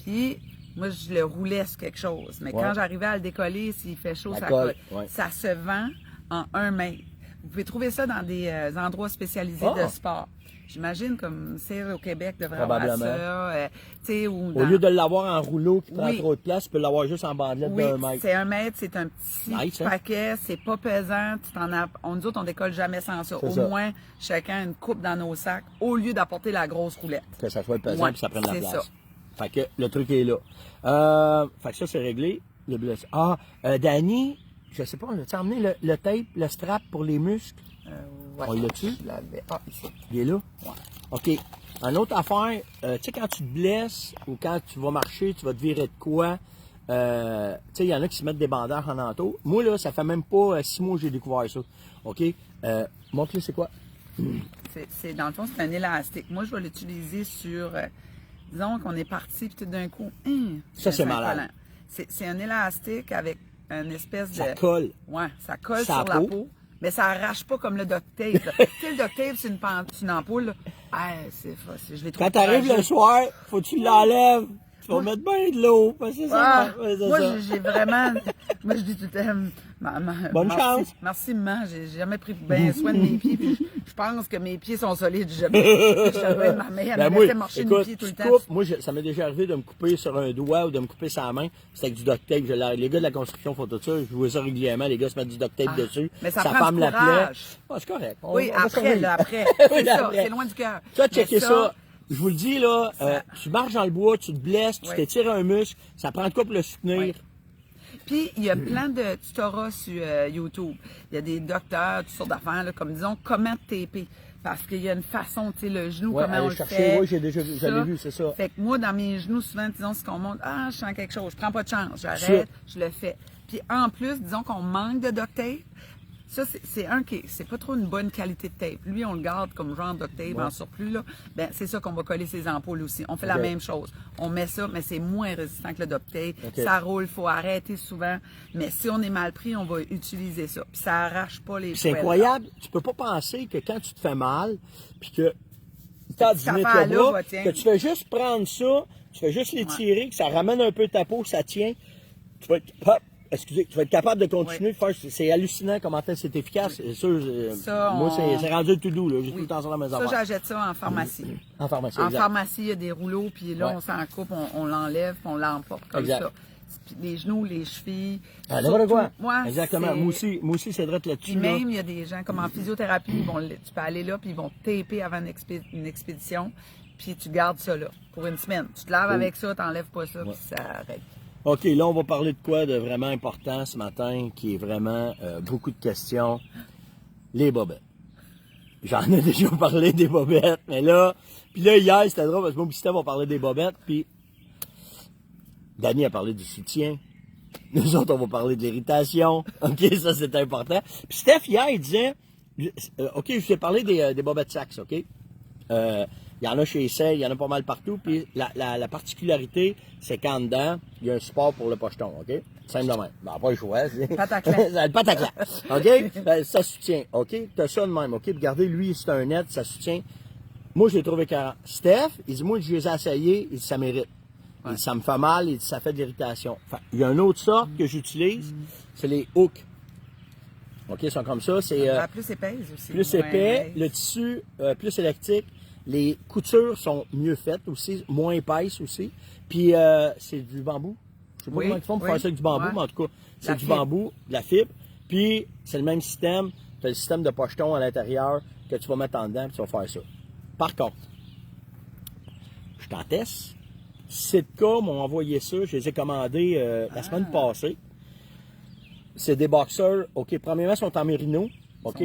[SPEAKER 1] Puis, moi, je le roulais sur quelque chose. Mais quand j'arrivais à le décoller, s'il fait chaud, ça colle.
[SPEAKER 2] Ouais.
[SPEAKER 1] Ça se vend en 1 mètre. Vous pouvez trouver ça dans des endroits spécialisés de sport. J'imagine comme c'est au Québec devrait avoir ça. Tu sais, ou
[SPEAKER 2] Au lieu de l'avoir en rouleau qui prend
[SPEAKER 1] Oui.
[SPEAKER 2] trop de place, tu peux l'avoir juste en bandelette
[SPEAKER 1] oui,
[SPEAKER 2] d'1 mètre.
[SPEAKER 1] c'est 1 mètre, c'est un petit
[SPEAKER 2] Nice, hein?
[SPEAKER 1] paquet, c'est pas pesant. Tu t'en as, nous autres, on décolle jamais sans ça.
[SPEAKER 2] C'est
[SPEAKER 1] Au
[SPEAKER 2] ça.
[SPEAKER 1] moins, chacun une coupe dans nos sacs, au lieu d'apporter la grosse roulette.
[SPEAKER 2] Que ça soit pesant
[SPEAKER 1] Ouais,
[SPEAKER 2] et que ça prenne la
[SPEAKER 1] c'est
[SPEAKER 2] place.
[SPEAKER 1] ça.
[SPEAKER 2] Fait que le truc est là. Fait que ça, c'est réglé. Le blessé. Danny, je sais pas, on a-tu emmené le tape, le strap pour les muscles?
[SPEAKER 1] Ouais.
[SPEAKER 2] On l'a-tu?
[SPEAKER 1] Je l'avais. Ah, ici.
[SPEAKER 2] Il est là?
[SPEAKER 1] Ouais.
[SPEAKER 2] OK. Une autre affaire, tu sais, quand tu te blesses ou quand tu vas marcher, tu vas te virer de quoi, tu sais, il y en a qui se mettent des bandages en entour. Moi, là, ça fait même pas 6 mois que j'ai découvert ça. OK? Montre-le, c'est quoi?
[SPEAKER 1] Dans le fond, c'est un élastique. Moi, je vais l'utiliser sur, disons qu'on est parti, puis tout d'un coup,
[SPEAKER 2] Ça, c'est
[SPEAKER 1] un
[SPEAKER 2] malade.
[SPEAKER 1] collant. C'est un élastique avec une espèce de...
[SPEAKER 2] Ça colle.
[SPEAKER 1] Ouais, ça colle
[SPEAKER 2] Ça
[SPEAKER 1] sur la
[SPEAKER 2] peau.
[SPEAKER 1] peau, mais ça arrache pas comme le duct tape. là. Tu sais, le duct tape, c'est une ampoule. Là. Ah, je l'ai trouvé
[SPEAKER 2] Quand t'arrives le
[SPEAKER 1] courageux.
[SPEAKER 2] soir, faut que tu l'enlèves. Tu vas mettre bien de l'eau. Parce que c'est
[SPEAKER 1] Ah,
[SPEAKER 2] ça. Ouais, c'est
[SPEAKER 1] moi,
[SPEAKER 2] ça.
[SPEAKER 1] j'ai vraiment... Moi, je dis tout le temps...
[SPEAKER 2] Bonne
[SPEAKER 1] merci,
[SPEAKER 2] chance.
[SPEAKER 1] Merci, maman. J'ai jamais pris bien soin de mes pieds. Puis je pense que mes pieds sont solides. Je savais, ma mère, elle
[SPEAKER 2] Ben
[SPEAKER 1] me
[SPEAKER 2] moi,
[SPEAKER 1] laissait marcher mes
[SPEAKER 2] écoute,
[SPEAKER 1] pieds tout le
[SPEAKER 2] tu
[SPEAKER 1] temps.
[SPEAKER 2] coupes, moi, ça m'est déjà arrivé de me couper sur un doigt ou de me couper sur la main. C'est avec du duct tape. Les gars de la construction font tout ça. Je vois ça régulièrement. Les gars se mettent du duct tape dessus.
[SPEAKER 1] mais ça prend
[SPEAKER 2] ferme
[SPEAKER 1] du
[SPEAKER 2] la plaie.
[SPEAKER 1] courage.
[SPEAKER 2] Ah, c'est correct.
[SPEAKER 1] Oui,
[SPEAKER 2] on va
[SPEAKER 1] après,
[SPEAKER 2] surveiller.
[SPEAKER 1] là, après.
[SPEAKER 2] Oui,
[SPEAKER 1] C'est ça,
[SPEAKER 2] après.
[SPEAKER 1] c'est loin du cœur.
[SPEAKER 2] Tu vas
[SPEAKER 1] Mais
[SPEAKER 2] checker ça. Je vous le dis, là, tu marches dans le bois, tu te blesses, tu
[SPEAKER 1] Oui.
[SPEAKER 2] t'étires un muscle, ça prend de quoi pour le soutenir.
[SPEAKER 1] Oui. Puis, il y a plein de tutorats sur YouTube. Il y a des docteurs, toutes sortes d'affaires, là, comme disons, comment taper. Parce qu'il y a une façon, tu sais, le genou,
[SPEAKER 2] Ouais,
[SPEAKER 1] comment
[SPEAKER 2] aller
[SPEAKER 1] on le
[SPEAKER 2] chercher,
[SPEAKER 1] fait.
[SPEAKER 2] oui, j'ai déjà vu, je l'ai vu, c'est ça.
[SPEAKER 1] Fait que moi, dans mes genoux, souvent, disons, si on monte, je sens quelque chose, je prends pas de chance,
[SPEAKER 2] Sûr.
[SPEAKER 1] j'arrête, je le fais. Puis en plus, disons qu'on manque de duct tape. Ça, c'est pas trop une bonne qualité de tape. Lui, on le garde comme genre duct tape en surplus, là. Ben, c'est ça qu'on va coller ses ampoules aussi. On fait la même chose. On met ça, mais c'est moins résistant que le duct tape.
[SPEAKER 2] OK.
[SPEAKER 1] Ça roule, faut arrêter souvent. Mais si on est mal pris, on va utiliser ça. Puis ça arrache pas les
[SPEAKER 2] C'est
[SPEAKER 1] poils.
[SPEAKER 2] incroyable. Tu peux pas penser que quand tu te fais mal, puis que t'as du nez
[SPEAKER 1] affaire-là
[SPEAKER 2] le bras,
[SPEAKER 1] va, tiens.
[SPEAKER 2] que tu fais juste prendre ça, tu fais juste l'étirer, que ça ramène un peu ta peau, ça tient. Tu vas être, hop, excusez, tu vas être capable de continuer de faire. C'est hallucinant comment c'est efficace. C'est sûr, moi, c'est rendu tout doux. J'ai tout le temps sur la maison.
[SPEAKER 1] Ça, j'achète ça en pharmacie.
[SPEAKER 2] En pharmacie,
[SPEAKER 1] En
[SPEAKER 2] exact.
[SPEAKER 1] pharmacie, il y a des rouleaux, puis là, on s'en coupe, on l'enlève, puis on l'emporte comme
[SPEAKER 2] Exact.
[SPEAKER 1] ça. Puis les genoux, les chevilles.
[SPEAKER 2] Ah, n'importe quoi.
[SPEAKER 1] Moi,
[SPEAKER 2] Exactement. Moi aussi, c'est drôle là-dessus.
[SPEAKER 1] Puis même, il y a des gens, comme en physiothérapie, tu peux aller là, puis ils vont te taper avant une expédition, puis tu gardes ça là, pour une semaine. Tu te laves avec ça, t'enlèves pas ça, puis ça arrête.
[SPEAKER 2] OK, là, on va parler de quoi de vraiment important ce matin, qui est vraiment beaucoup de questions. Les bobettes. J'en ai déjà parlé des bobettes, mais là... Puis là, hier, c'était drôle, parce que moi et Steph, on parlait des bobettes, puis Danny a parlé du soutien. Nous autres, on va parler de l'irritation. OK, ça, c'est important. Puis Steph, hier, il disait... OK, je vous ai parlé des bobettes Saxe, OK? Il y en a chez Essay, il y en a pas mal partout. Puis la particularité, c'est qu'en dedans, il y a un support pour le pocheton, OK? Simple de même. Ben, pas le choix.
[SPEAKER 1] Pataclan.
[SPEAKER 2] Le pataclan. OK? Ça soutient, OK? T'as ça de même, OK? Puis regardez, lui, c'est un net, ça soutient. Moi, je l'ai trouvé 40. Steph, il dit, moi, je les ai essayés, il dit, ça mérite. Il dit, ça me fait mal, il dit, ça fait de l'irritation. Enfin, il y a une autre sorte que j'utilise, c'est les hooks. OK, ils sont comme ça. C'est
[SPEAKER 1] plus épais aussi.
[SPEAKER 2] plus épais, le tissu plus élastique. Les coutures sont mieux faites aussi, moins épaisses aussi. Puis c'est du bambou. Je sais pas comment ils font pour faire ça avec du bambou, mais en tout cas, c'est du bambou, de la fibre. Puis c'est le même système. Tu as le système de pocheton à l'intérieur que tu vas mettre en dedans et tu vas faire ça. Par contre, je t'en teste. Sitka m'ont envoyé ça, je les ai commandés la semaine passée. C'est des boxeurs, OK, premièrement, ils sont en mérino. OK,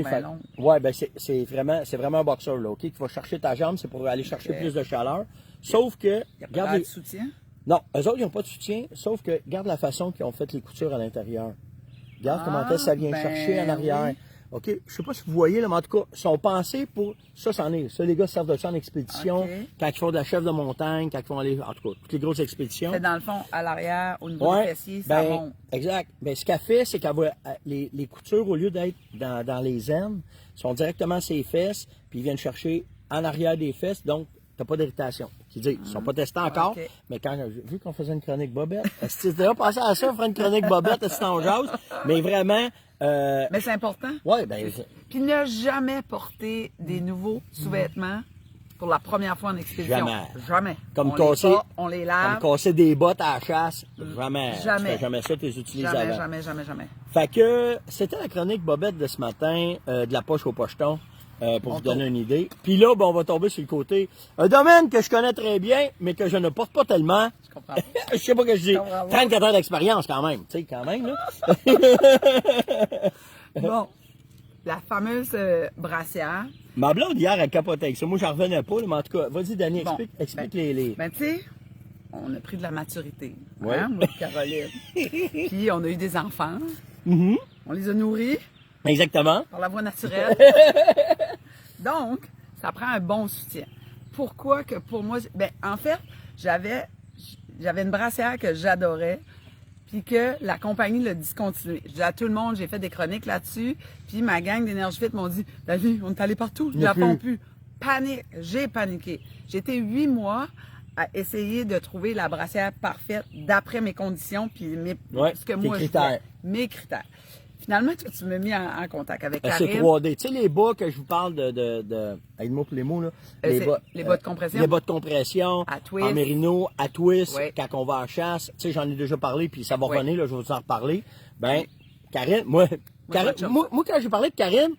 [SPEAKER 2] ouais, ben c'est vraiment un boxeur, là, OK, qui va chercher ta jambe, c'est pour aller chercher plus de chaleur. Sauf que,
[SPEAKER 1] il n'y a pas de soutien?
[SPEAKER 2] Non, eux autres, ils n'ont pas de soutien, sauf que, regarde la façon qu'ils ont fait les coutures à l'intérieur. Regarde comment ça vient chercher en arrière. Oui. OK, je sais pas si vous voyez, là, mais en tout cas, ils sont pensés pour... Ça, c'en est. Ça, les gars servent de ça en expédition. Quand ils font de la chef de montagne, quand ils font aller... En tout cas, toutes les grosses expéditions.
[SPEAKER 1] C'est dans le fond, à l'arrière, au niveau des fessiers, ça monte.
[SPEAKER 2] Exact. Ben, ce qu'elle fait, c'est qu'elle va... Les coutures, au lieu d'être dans les aines, sont directement sur les fesses, puis ils viennent chercher en arrière des fesses, donc t'as pas d'irritation. Ils ne sont pas testés encore, mais quand vu qu'on faisait une chronique bobette, si tu déjà passé à ça, on ferait une chronique bobette, si t'en jase, mais vraiment...
[SPEAKER 1] Mais c'est important.
[SPEAKER 2] Oui, bien...
[SPEAKER 1] Puis ne jamais porter des nouveaux sous-vêtements pour la première fois en expédition. Jamais.
[SPEAKER 2] Comme
[SPEAKER 1] on les lave.
[SPEAKER 2] Comme casser des bottes à la chasse. Jamais.
[SPEAKER 1] Jamais.
[SPEAKER 2] Tu fais jamais ça, tu les utilises avant.
[SPEAKER 1] Jamais.
[SPEAKER 2] Fait que c'était la chronique bobette de ce matin, de la poche au pocheton. Pour vous donner une idée. Puis là, ben, on va tomber sur le côté. Un domaine que je connais très bien, mais que je ne porte pas tellement.
[SPEAKER 1] Je comprends.
[SPEAKER 2] Je sais pas que je dis. 34 heures d'expérience quand même. Tu sais, quand même, là.
[SPEAKER 1] Bon. La fameuse brassière.
[SPEAKER 2] Ma blonde, hier, elle capotait avec ça. Moi, j'en revenais pas, là, mais en tout cas, vas-y, Dani, explique les...
[SPEAKER 1] Ben, tu sais, on a pris de la maturité. Ouais. Hein, moi et Caroline. Puis, on a eu des enfants. On les a nourris.
[SPEAKER 2] Exactement.
[SPEAKER 1] Par la voie naturelle. Donc, ça prend un bon soutien. Pourquoi que pour moi... Ben, en fait, j'avais une brassière que j'adorais, puis que la compagnie l'a discontinuée. Je dis à tout le monde, j'ai fait des chroniques là-dessus, puis ma gang d'Énergie Fit m'ont dit « David, on est allé partout, ils ne la font plus. » Panique, j'ai paniqué. J'ai été 8 mois à essayer de trouver la brassière parfaite d'après mes conditions, puis ce que moi je voulais, mes critères. Finalement, toi, tu m'as mis en contact avec Karine.
[SPEAKER 2] C'est 3D. Tu sais, les bas que je vous parle aide-moi pour les mots, là.
[SPEAKER 1] Les bas de compression.
[SPEAKER 2] Les bas de compression.
[SPEAKER 1] À twist.
[SPEAKER 2] En mérino, à twist, quand on va à chasse. Tu sais, j'en ai déjà parlé, puis ça va revenir, là, je vais vous en reparler. Ben, Karine, moi, quand j'ai parlé de Karine,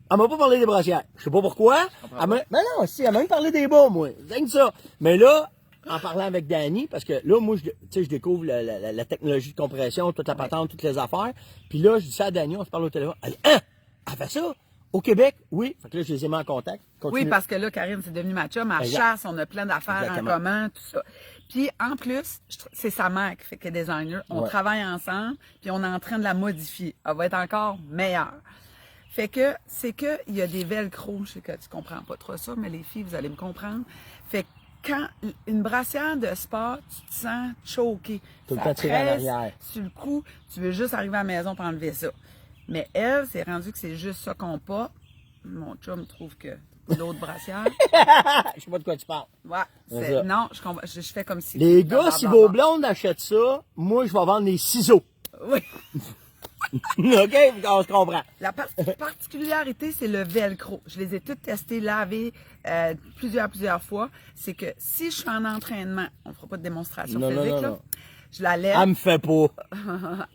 [SPEAKER 2] elle m'a pas parlé des brassières. Je sais pas pourquoi. Mais non, si, elle m'a même parlé des bas, moi. C'est que ça. Mais là, en parlant avec Danny, parce que là, moi, je découvre la technologie de compression, toute la patente, toutes les affaires. Puis là, je dis ça à Danny, on se parle au téléphone. Elle dit, elle fait ça? Au Québec? Oui. Fait que là, je les ai mis en contact.
[SPEAKER 1] Oui, parce que là, Karine, c'est devenue ma chum. Elle chasse, on a plein d'affaires en commun, tout ça. Puis, en plus, c'est sa mère qui fait que designer. On travaille ensemble, puis on est en train de la modifier. Elle va être encore meilleure. Fait que, c'est que il y a des velcro. Je sais que tu comprends pas trop ça, mais les filles, vous allez me comprendre. Fait que, quand une brassière de sport, tu te sens choqué.
[SPEAKER 2] Tout le temps tiré en arrière.
[SPEAKER 1] Sur le coup, tu veux juste arriver à la maison pour enlever ça. Mais elle, c'est rendu que c'est juste ça qu'on porte. Mon chum trouve que l'autre brassière.
[SPEAKER 2] Je sais pas de quoi tu parles.
[SPEAKER 1] Ouais. Non, je fais comme si.
[SPEAKER 2] Les gars, si vos blondes achètent ça, moi, je vais vendre les ciseaux.
[SPEAKER 1] Oui.
[SPEAKER 2] OK, on se comprend.
[SPEAKER 1] La particularité, c'est le velcro. Je les ai toutes testées, lavées plusieurs fois. C'est que si je suis en entraînement, on ne fera pas de démonstration physique, là, je la lève.
[SPEAKER 2] Elle me fait pas.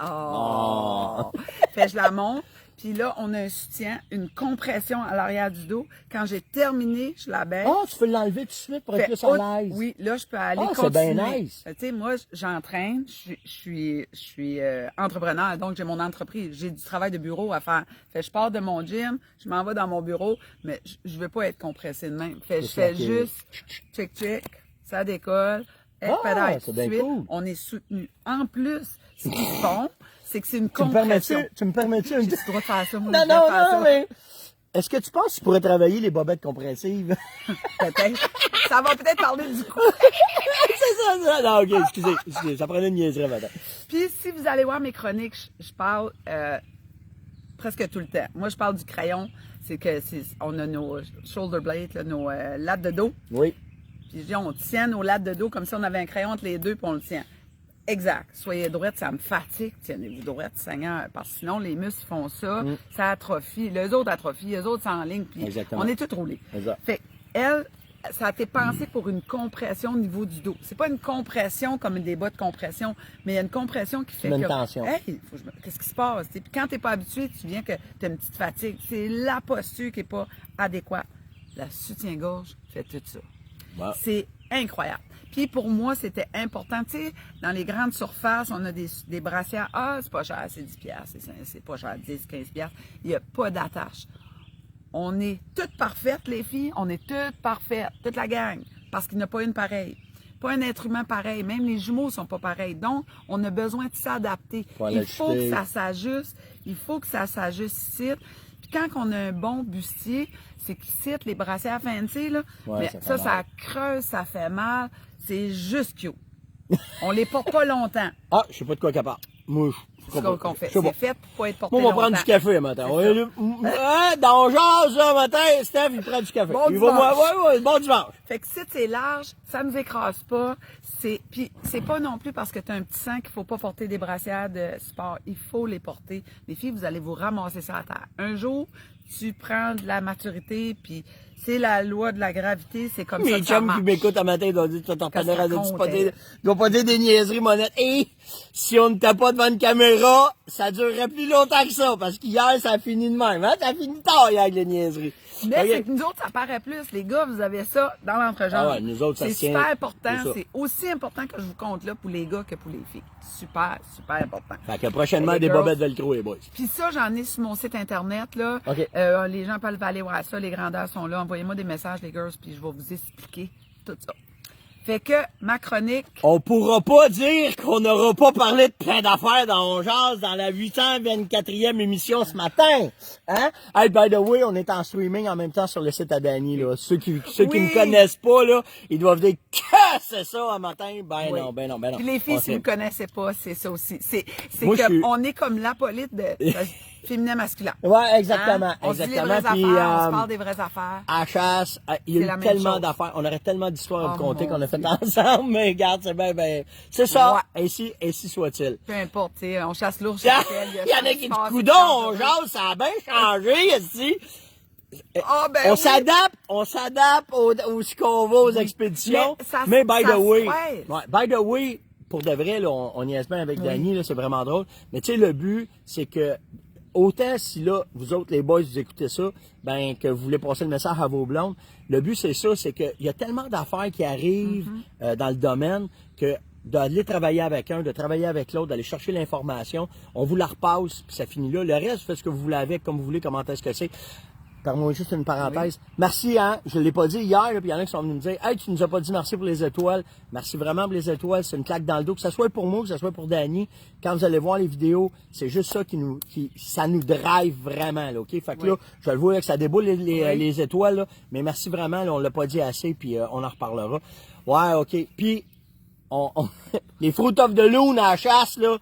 [SPEAKER 1] Oh! Fait, je la monte. Puis là, on a un soutien, une compression à l'arrière du dos. Quand j'ai terminé, je la baisse.
[SPEAKER 2] Ah, tu peux l'enlever tout de suite pour être plus à l'aise.
[SPEAKER 1] Oui, là, je peux aller
[SPEAKER 2] c'est
[SPEAKER 1] continuer.
[SPEAKER 2] bien nice.
[SPEAKER 1] Tu sais, moi, j'entraîne, je suis entrepreneur, donc j'ai mon entreprise. J'ai du travail de bureau à faire. Fait, je pars de mon gym, je m'en vais dans mon bureau, mais je veux pas être compressé de même. Fait, je fais juste check, ça décolle.
[SPEAKER 2] C'est bien cool.
[SPEAKER 1] On est soutenu. En plus, ce qu'ils font, c'est que c'est une compression.
[SPEAKER 2] Tu me permets-tu
[SPEAKER 1] J'ai le droit de faire ça, moi,
[SPEAKER 2] Non, mais... Est-ce que tu penses que tu pourrais travailler les bobettes compressives?
[SPEAKER 1] Peut-être. Ça va peut-être parler du coup.
[SPEAKER 2] C'est ça. Non, OK, excusez. Ça prenait une niaiserie maintenant.
[SPEAKER 1] Puis, si vous allez voir mes chroniques, je parle presque tout le temps. Moi, je parle du crayon. On a nos shoulder blades, là, nos lattes de dos.
[SPEAKER 2] Oui.
[SPEAKER 1] Puis, je dis, on tient nos lattes de dos comme si on avait un crayon entre les deux, puis on le tient. Exact. Soyez droite, ça me fatigue. Tienez-vous droite, Seigneur, parce que sinon, les muscles font ça, ça atrophie. Les autres atrophient, les autres s'enlignent, puis
[SPEAKER 2] exactement.
[SPEAKER 1] On est tous roulés.
[SPEAKER 2] Exact.
[SPEAKER 1] Fait elle, ça a été pensé pour une compression au niveau du dos. C'est pas une compression comme des bas de compression, mais il y a une compression qui fait
[SPEAKER 2] une
[SPEAKER 1] que...
[SPEAKER 2] tension.
[SPEAKER 1] Hey, qu'est-ce qui se passe? Puis quand t'es pas habitué, tu viens que tu as une petite fatigue. C'est la posture qui est pas adéquate. La soutien-gorge fait tout ça.
[SPEAKER 2] Wow.
[SPEAKER 1] C'est incroyable. Puis pour moi, c'était important. Tu sais, dans les grandes surfaces, on a des brassières. Ah, c'est pas cher, c'est 10 piastres. C'est pas cher, 10, 15 piastres. Il n'y a pas d'attache. On est toutes parfaites, les filles. On est toutes parfaites, toute la gang. Parce qu'il n'y en a pas une pareille. Pas un être humain pareil. Même les jumeaux sont pas pareils. Donc, on a besoin de s'adapter. Il faut que ça s'ajuste. Il faut que ça s'ajuste ici. Puis quand on a un bon bustier, c'est qu'ici, les brassières fancy, là, mais ça creuse, ça fait mal. C'est juste cute. On les porte pas longtemps.
[SPEAKER 2] Ah, je sais pas de quoi qu'elle parle. Moi,
[SPEAKER 1] c'est ce qu'on fait. C'est fait pour pas être porté longtemps.
[SPEAKER 2] Moi, on va prendre du café matin. Dans le genre, ça, matin, Steph, il prend du café.
[SPEAKER 1] Bon dimanche.
[SPEAKER 2] Bon dimanche.
[SPEAKER 1] Fait que si c'est large, ça nous écrase pas. Puis c'est pas non plus parce que tu as un petit sang qu'il faut pas porter des brassières de sport. Il faut les porter. Les filles, vous allez vous ramasser sur la terre. Un jour, tu prends de la maturité, puis c'est la loi de la gravité, c'est comme ça que ça
[SPEAKER 2] chums
[SPEAKER 1] marche.
[SPEAKER 2] qui m'écoutent un matin, ils doivent dire, tu dois pas dire des niaiseries, monette. Et si on n'était pas devant une caméra, ça durerait plus longtemps que ça, parce qu'hier, ça a fini de même, hein? Ça a fini tard, hier, avec les niaiseries.
[SPEAKER 1] Mais c'est que nous autres, ça paraît plus. Les gars, vous avez ça dans l'entrejambe.
[SPEAKER 2] Ah ouais, nous autres, ça
[SPEAKER 1] c'est
[SPEAKER 2] tient.
[SPEAKER 1] super important. C'est aussi important que je vous compte là pour les gars que pour les filles. Super, super important.
[SPEAKER 2] Fait que prochainement, des bobettes velcro, les boys.
[SPEAKER 1] Puis ça, j'en ai sur mon site internet, là.
[SPEAKER 2] Okay.
[SPEAKER 1] Les gens peuvent aller voir ça. Les grandeurs sont là. Envoyez-moi des messages, les girls, puis je vais vous expliquer tout ça. Fait que ma chronique...
[SPEAKER 2] On pourra pas dire qu'on n'aura pas parlé de plein d'affaires dans On Jase dans la 824e émission ce matin. Hein? Hey, by the way, on est en streaming en même temps sur le site à Dani, là. Ceux qui me connaissent pas, là, ils doivent dire que c'est ça un matin. Ben non.
[SPEAKER 1] Puis les filles, si vous connaissez pas, c'est ça aussi. C'est on est comme l'Apolyte de féminin masculin.
[SPEAKER 2] Ouais, exactement.
[SPEAKER 1] Hein? On se dit les vraies affaires, on se parle des vraies affaires.
[SPEAKER 2] À chasse, il y a eu tellement d'affaires. On aurait tellement d'histoires à vous conter qu'on a fait ensemble, mais regarde, c'est ben, c'est ça. Ouais. Ainsi soit-il.
[SPEAKER 1] Peu importe, tu sais, on chasse l'ours.
[SPEAKER 2] Il y en a qui disent, coudon, on jase, ça a bien changé, ici. On s'adapte au ce qu'on va aux expéditions. Mais by the way, pour de vrai, là, on niaise bien avec Dani, là, c'est vraiment drôle. Mais tu sais, le but, c'est que autant si là, vous autres, les boys, vous écoutez ça, ben que vous voulez passer le message à vos blondes, le but, c'est ça, c'est qu'il y a tellement d'affaires qui arrivent dans le domaine que d'aller travailler avec un, de travailler avec l'autre, d'aller chercher l'information, on vous la repasse, puis ça finit là. Le reste, vous faites ce que vous voulez avec, comme vous voulez, comment est-ce que c'est. Pardon, juste une parenthèse. Oui. Merci, hein. Je ne l'ai pas dit hier, puis il y en a qui sont venus me dire, hey, tu nous as pas dit merci pour les étoiles. Merci vraiment pour les étoiles. C'est une claque dans le dos. Que ce soit pour moi, que ce soit pour Dani. Quand vous allez voir les vidéos, c'est juste ça ça nous drive vraiment, là, OK? Fait que là, je le vois que ça déboule les étoiles, là. Mais merci vraiment, là, on l'a pas dit assez, puis on en reparlera. Ouais, OK. Puis, les Fruit of the Loon à la chasse, là.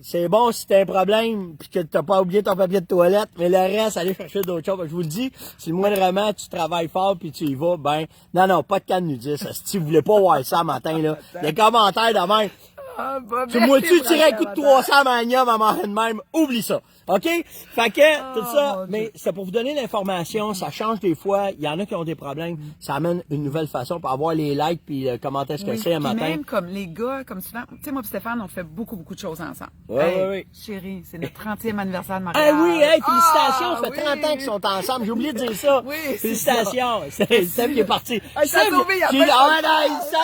[SPEAKER 2] C'est bon si t'as un problème puis que t'as pas oublié ton papier de toilette, mais le reste, allez chercher d'autres choses. Je vous le dis, si le moindrement tu travailles fort puis tu y vas, ben non, pas de canne nudiste. Si vous voulez pas voir ça matin, là, les commentaires de même.
[SPEAKER 1] Ah, bah,
[SPEAKER 2] Tu
[SPEAKER 1] merci
[SPEAKER 2] moi-tu
[SPEAKER 1] pour
[SPEAKER 2] tirer un coup de
[SPEAKER 1] le
[SPEAKER 2] 300 Magnum à manger de même, oublie ça. OK? Fait que, tout ça,
[SPEAKER 1] mon Dieu.
[SPEAKER 2] mais c'est pour vous donner l'information, ça change des fois, il y en a qui ont des problèmes, ça amène une nouvelle façon pour avoir les likes puis comment est-ce que
[SPEAKER 1] Oui,
[SPEAKER 2] c'est un
[SPEAKER 1] puis
[SPEAKER 2] matin.
[SPEAKER 1] même comme les gars, comme souvent, tu sais, moi et Stéphane, on fait beaucoup de choses ensemble.
[SPEAKER 2] Ouais, ouais.
[SPEAKER 1] Chérie, c'est notre 30e anniversaire de mariage.
[SPEAKER 2] Ah oui, hey, félicitations,
[SPEAKER 1] Ah,
[SPEAKER 2] ça fait 30 ans qu'ils sont ensemble, j'ai oublié de dire ça.
[SPEAKER 1] Oui, c'est
[SPEAKER 2] Félicitations, c'est Steph qui est parti.
[SPEAKER 1] Ah, il s'est sauvé, il a
[SPEAKER 2] qui-
[SPEAKER 1] fait
[SPEAKER 2] ah non, il sent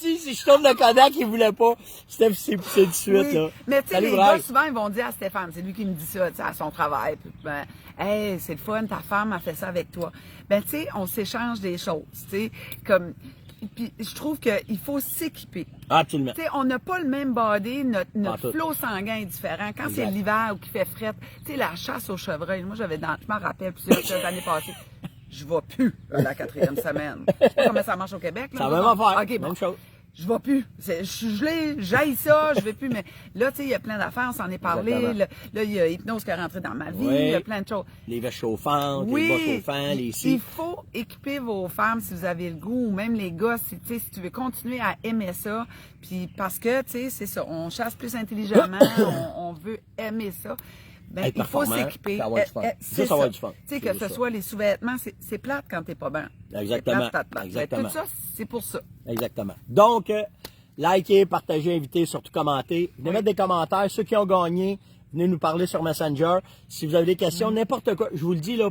[SPEAKER 2] le si je tourne le Kodak, il voulait pas. Steph, c'est tout de suite,
[SPEAKER 1] Oui.
[SPEAKER 2] là.
[SPEAKER 1] Mais tu sais,
[SPEAKER 2] Salut,
[SPEAKER 1] les
[SPEAKER 2] Bryce.
[SPEAKER 1] gars, souvent, ils vont dire à Stéphane, c'est lui qui me dit ça, tu sais, à son travail. Puis, ben, hey, c'est le fun, ta femme a fait ça avec toi. Ben, tu sais, on s'échange des choses, tu sais, comme. Puis, je trouve qu'il faut s'équiper.
[SPEAKER 2] Absolument.
[SPEAKER 1] Tu sais, on n'a pas le même body,
[SPEAKER 2] Pas
[SPEAKER 1] notre
[SPEAKER 2] tout.
[SPEAKER 1] flot sanguin est différent. Quand
[SPEAKER 2] Exact.
[SPEAKER 1] c'est l'hiver ou qu'il fait fret, tu sais, la chasse au chevreuil, moi, je m'en rappelle plusieurs années passées. Je vais plus à la 4e semaine. Je sais pas comment ça marche au Québec. Là,
[SPEAKER 2] C'est la même affaire,
[SPEAKER 1] OK, bon.
[SPEAKER 2] même chose.
[SPEAKER 1] Je vais plus. Je suis gelée, j'haïs ça, je vais plus. Mais là, tu sais, il y a plein d'affaires, on s'en est parlé.
[SPEAKER 2] Exactement.
[SPEAKER 1] Là, il y a hypnose qui est rentrée dans ma vie,
[SPEAKER 2] Oui.
[SPEAKER 1] il y a plein de choses.
[SPEAKER 2] Les vestes chauffantes,
[SPEAKER 1] Oui,
[SPEAKER 2] les bas chauffants, les
[SPEAKER 1] il
[SPEAKER 2] scies.
[SPEAKER 1] faut équiper vos femmes si vous avez le goût, ou même les gars, si, tu sais, si tu veux continuer à aimer ça. Puis parce que, tu sais, c'est ça, on chasse plus intelligemment, on veut aimer ça. Ben,
[SPEAKER 2] Être
[SPEAKER 1] il faut
[SPEAKER 2] performant,
[SPEAKER 1] s'équiper.
[SPEAKER 2] puis avoir du fun.
[SPEAKER 1] C'est
[SPEAKER 2] Juste avoir du fun.
[SPEAKER 1] Tu sais,
[SPEAKER 2] C'est
[SPEAKER 1] que
[SPEAKER 2] juste
[SPEAKER 1] ce
[SPEAKER 2] ça.
[SPEAKER 1] soit les sous-vêtements, c'est plate quand t'es pas bien.
[SPEAKER 2] Exactement.
[SPEAKER 1] C'est plate. Ben,
[SPEAKER 2] Exactement.
[SPEAKER 1] tout ça, c'est pour ça.
[SPEAKER 2] Exactement. Donc, likez, partagez, invitez, surtout commentez. Venez mettre des commentaires. Ceux qui ont gagné, venez nous parler sur Messenger. Si vous avez des questions, n'importe quoi, je vous le dis, là,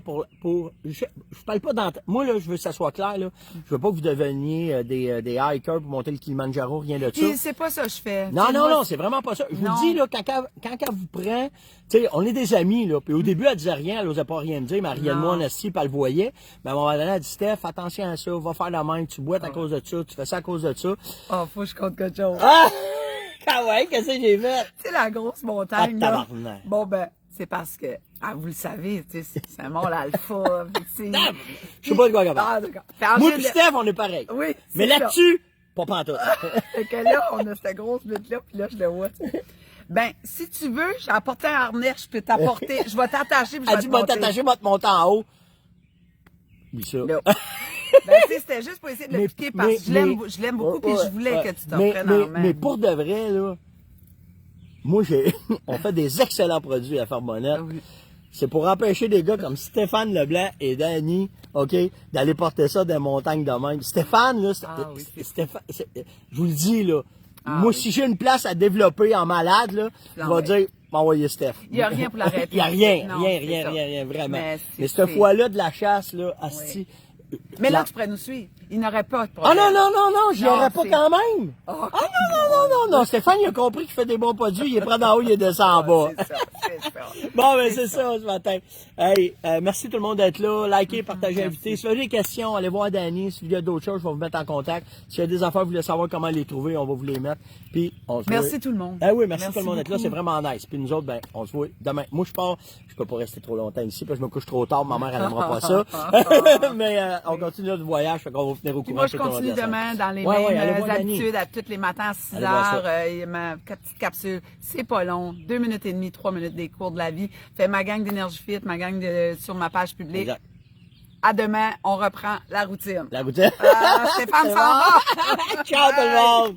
[SPEAKER 2] je parle pas dans, moi, là, je veux que ça soit clair, là. Je veux pas que vous deveniez des hikers pour monter le Kilimanjaro, rien de ça.
[SPEAKER 1] Puis c'est pas ça que je fais.
[SPEAKER 2] Non,
[SPEAKER 1] Tu sais,
[SPEAKER 2] non,
[SPEAKER 1] moi,
[SPEAKER 2] non, c'est vraiment pas ça. Je vous
[SPEAKER 1] Non.
[SPEAKER 2] le dis, là, quand elle vous prend, tu sais, on est des amis, là, puis au début, elle disait rien, elle osait pas rien me dire, mais elle riait de moi en assis, puis elle le voyait. Mais à un moment donné, elle dit, Steph, attention à ça, va faire la même, tu boites à cause de ça, tu fais ça à cause de ça.
[SPEAKER 1] Oh, faut que je compte quelque chose.
[SPEAKER 2] Ah! Ah ouais, qu'est-ce que j'ai fait?
[SPEAKER 1] Tu sais, la grosse montagne,
[SPEAKER 2] Ah,
[SPEAKER 1] là.
[SPEAKER 2] tabarnak.
[SPEAKER 1] Bon, ben, c'est parce que, vous le savez, tu sais, c'est un mont alpha. Puis, tu sais,
[SPEAKER 2] Je sais pas de quoi elle parle.
[SPEAKER 1] Ah, d'accord. Fait en
[SPEAKER 2] Moi
[SPEAKER 1] général-
[SPEAKER 2] pis Steph, on est pareil.
[SPEAKER 1] Oui,
[SPEAKER 2] Mais
[SPEAKER 1] c'est ça.
[SPEAKER 2] là-dessus, pas pantoute.
[SPEAKER 1] Fait que là, on a cette grosse butte-là, puis là, je le vois. Ben, si tu veux, j'ai apporté un harnais, je peux t'apporter, je vais t'attacher, puis je
[SPEAKER 2] Elle
[SPEAKER 1] vais
[SPEAKER 2] dit,
[SPEAKER 1] te
[SPEAKER 2] va
[SPEAKER 1] monter.
[SPEAKER 2] t'attacher, va te monter en haut. Oui, ça.
[SPEAKER 1] Là. Ben, tu sais, c'était juste pour essayer de le
[SPEAKER 2] Mais-
[SPEAKER 1] piquer parce
[SPEAKER 2] mais-
[SPEAKER 1] que je l'aime
[SPEAKER 2] mais-
[SPEAKER 1] je l'aime beaucoup, puis
[SPEAKER 2] Ouais,
[SPEAKER 1] je voulais
[SPEAKER 2] ouais.
[SPEAKER 1] que tu t'en prennes en main.
[SPEAKER 2] Mais pour de vrai, là, moi, on fait des excellents produits à Farbonnette.
[SPEAKER 1] Ah oui.
[SPEAKER 2] C'est pour empêcher des gars comme Stéphane Leblanc et Danny, OK, d'aller porter ça dans les montagnes de même. Stéphane, là,
[SPEAKER 1] Ah oui, c'est-
[SPEAKER 2] Stéphane, je vous le dis, là,
[SPEAKER 1] Ah
[SPEAKER 2] moi,
[SPEAKER 1] oui.
[SPEAKER 2] si j'ai une place à développer en malade, là, je vais
[SPEAKER 1] ouais.
[SPEAKER 2] dire, m'envoyer Steph.
[SPEAKER 1] Il y a rien pour l'arrêter.
[SPEAKER 2] Il y a rien,
[SPEAKER 1] Non,
[SPEAKER 2] rien,
[SPEAKER 1] c'est
[SPEAKER 2] rien,
[SPEAKER 1] ça.
[SPEAKER 2] rien, vraiment.
[SPEAKER 1] Mais
[SPEAKER 2] Mais
[SPEAKER 1] c'est-
[SPEAKER 2] cette fois-là de la chasse, là, asti.
[SPEAKER 1] Mais là,
[SPEAKER 2] la-
[SPEAKER 1] tu pourrais nous suivre. Il n'aurait pas de
[SPEAKER 2] Ah
[SPEAKER 1] problème.
[SPEAKER 2] non, non, non, non, j'y
[SPEAKER 1] Non,
[SPEAKER 2] aurais pas
[SPEAKER 1] c'est-
[SPEAKER 2] quand même.
[SPEAKER 1] Oh,
[SPEAKER 2] Ah non, non, non, non, Stéphane, il a compris qu'il fait des bons produits, il est prêt d'en haut, il est descend en bas.
[SPEAKER 1] c'est ça, c'est ça.
[SPEAKER 2] Bon, ben c'est ça ce matin. Hey, merci tout le monde d'être là. Likez, partagez,
[SPEAKER 1] Merci.
[SPEAKER 2] invitez. Si vous avez des questions, allez voir Danny. Si vous avez d'autres choses, je vais vous mettre en contact. S'il y a des affaires, vous voulez savoir comment les trouver, on va vous les mettre. Puis, on se voit.
[SPEAKER 1] Merci tout le monde.
[SPEAKER 2] Ah oui, merci
[SPEAKER 1] Merci
[SPEAKER 2] tout le monde d'être là.
[SPEAKER 1] beaucoup.
[SPEAKER 2] C'est vraiment nice. Puis nous autres, ben, on se voit demain. Moi, je pars. Je peux pas rester trop longtemps ici parce que je me couche trop tard. Ma mère, elle aimera pas ça. Mais on continue notre voyage. Fait qu'on va vous tenir au
[SPEAKER 1] Puis
[SPEAKER 2] courant.
[SPEAKER 1] moi, je
[SPEAKER 2] tout au long de
[SPEAKER 1] continue
[SPEAKER 2] la semaine.
[SPEAKER 1] demain dans les
[SPEAKER 2] Ouais, ouais, allez
[SPEAKER 1] mêmes
[SPEAKER 2] voir Danny.
[SPEAKER 1] habitudes à tous les matins à 6
[SPEAKER 2] Allez voir
[SPEAKER 1] heures.
[SPEAKER 2] ça.
[SPEAKER 1] Ma petite capsule, c'est pas long. 2 minutes et demie, 3 minutes des cours de la vie. Fait ma gang d'énergie fit, ma gang sur ma page publique.
[SPEAKER 2] Exact.
[SPEAKER 1] À demain, on reprend la routine.
[SPEAKER 2] La routine.
[SPEAKER 1] Stéphane
[SPEAKER 2] C'est
[SPEAKER 1] s'en va.
[SPEAKER 2] bon. Ciao tout le monde.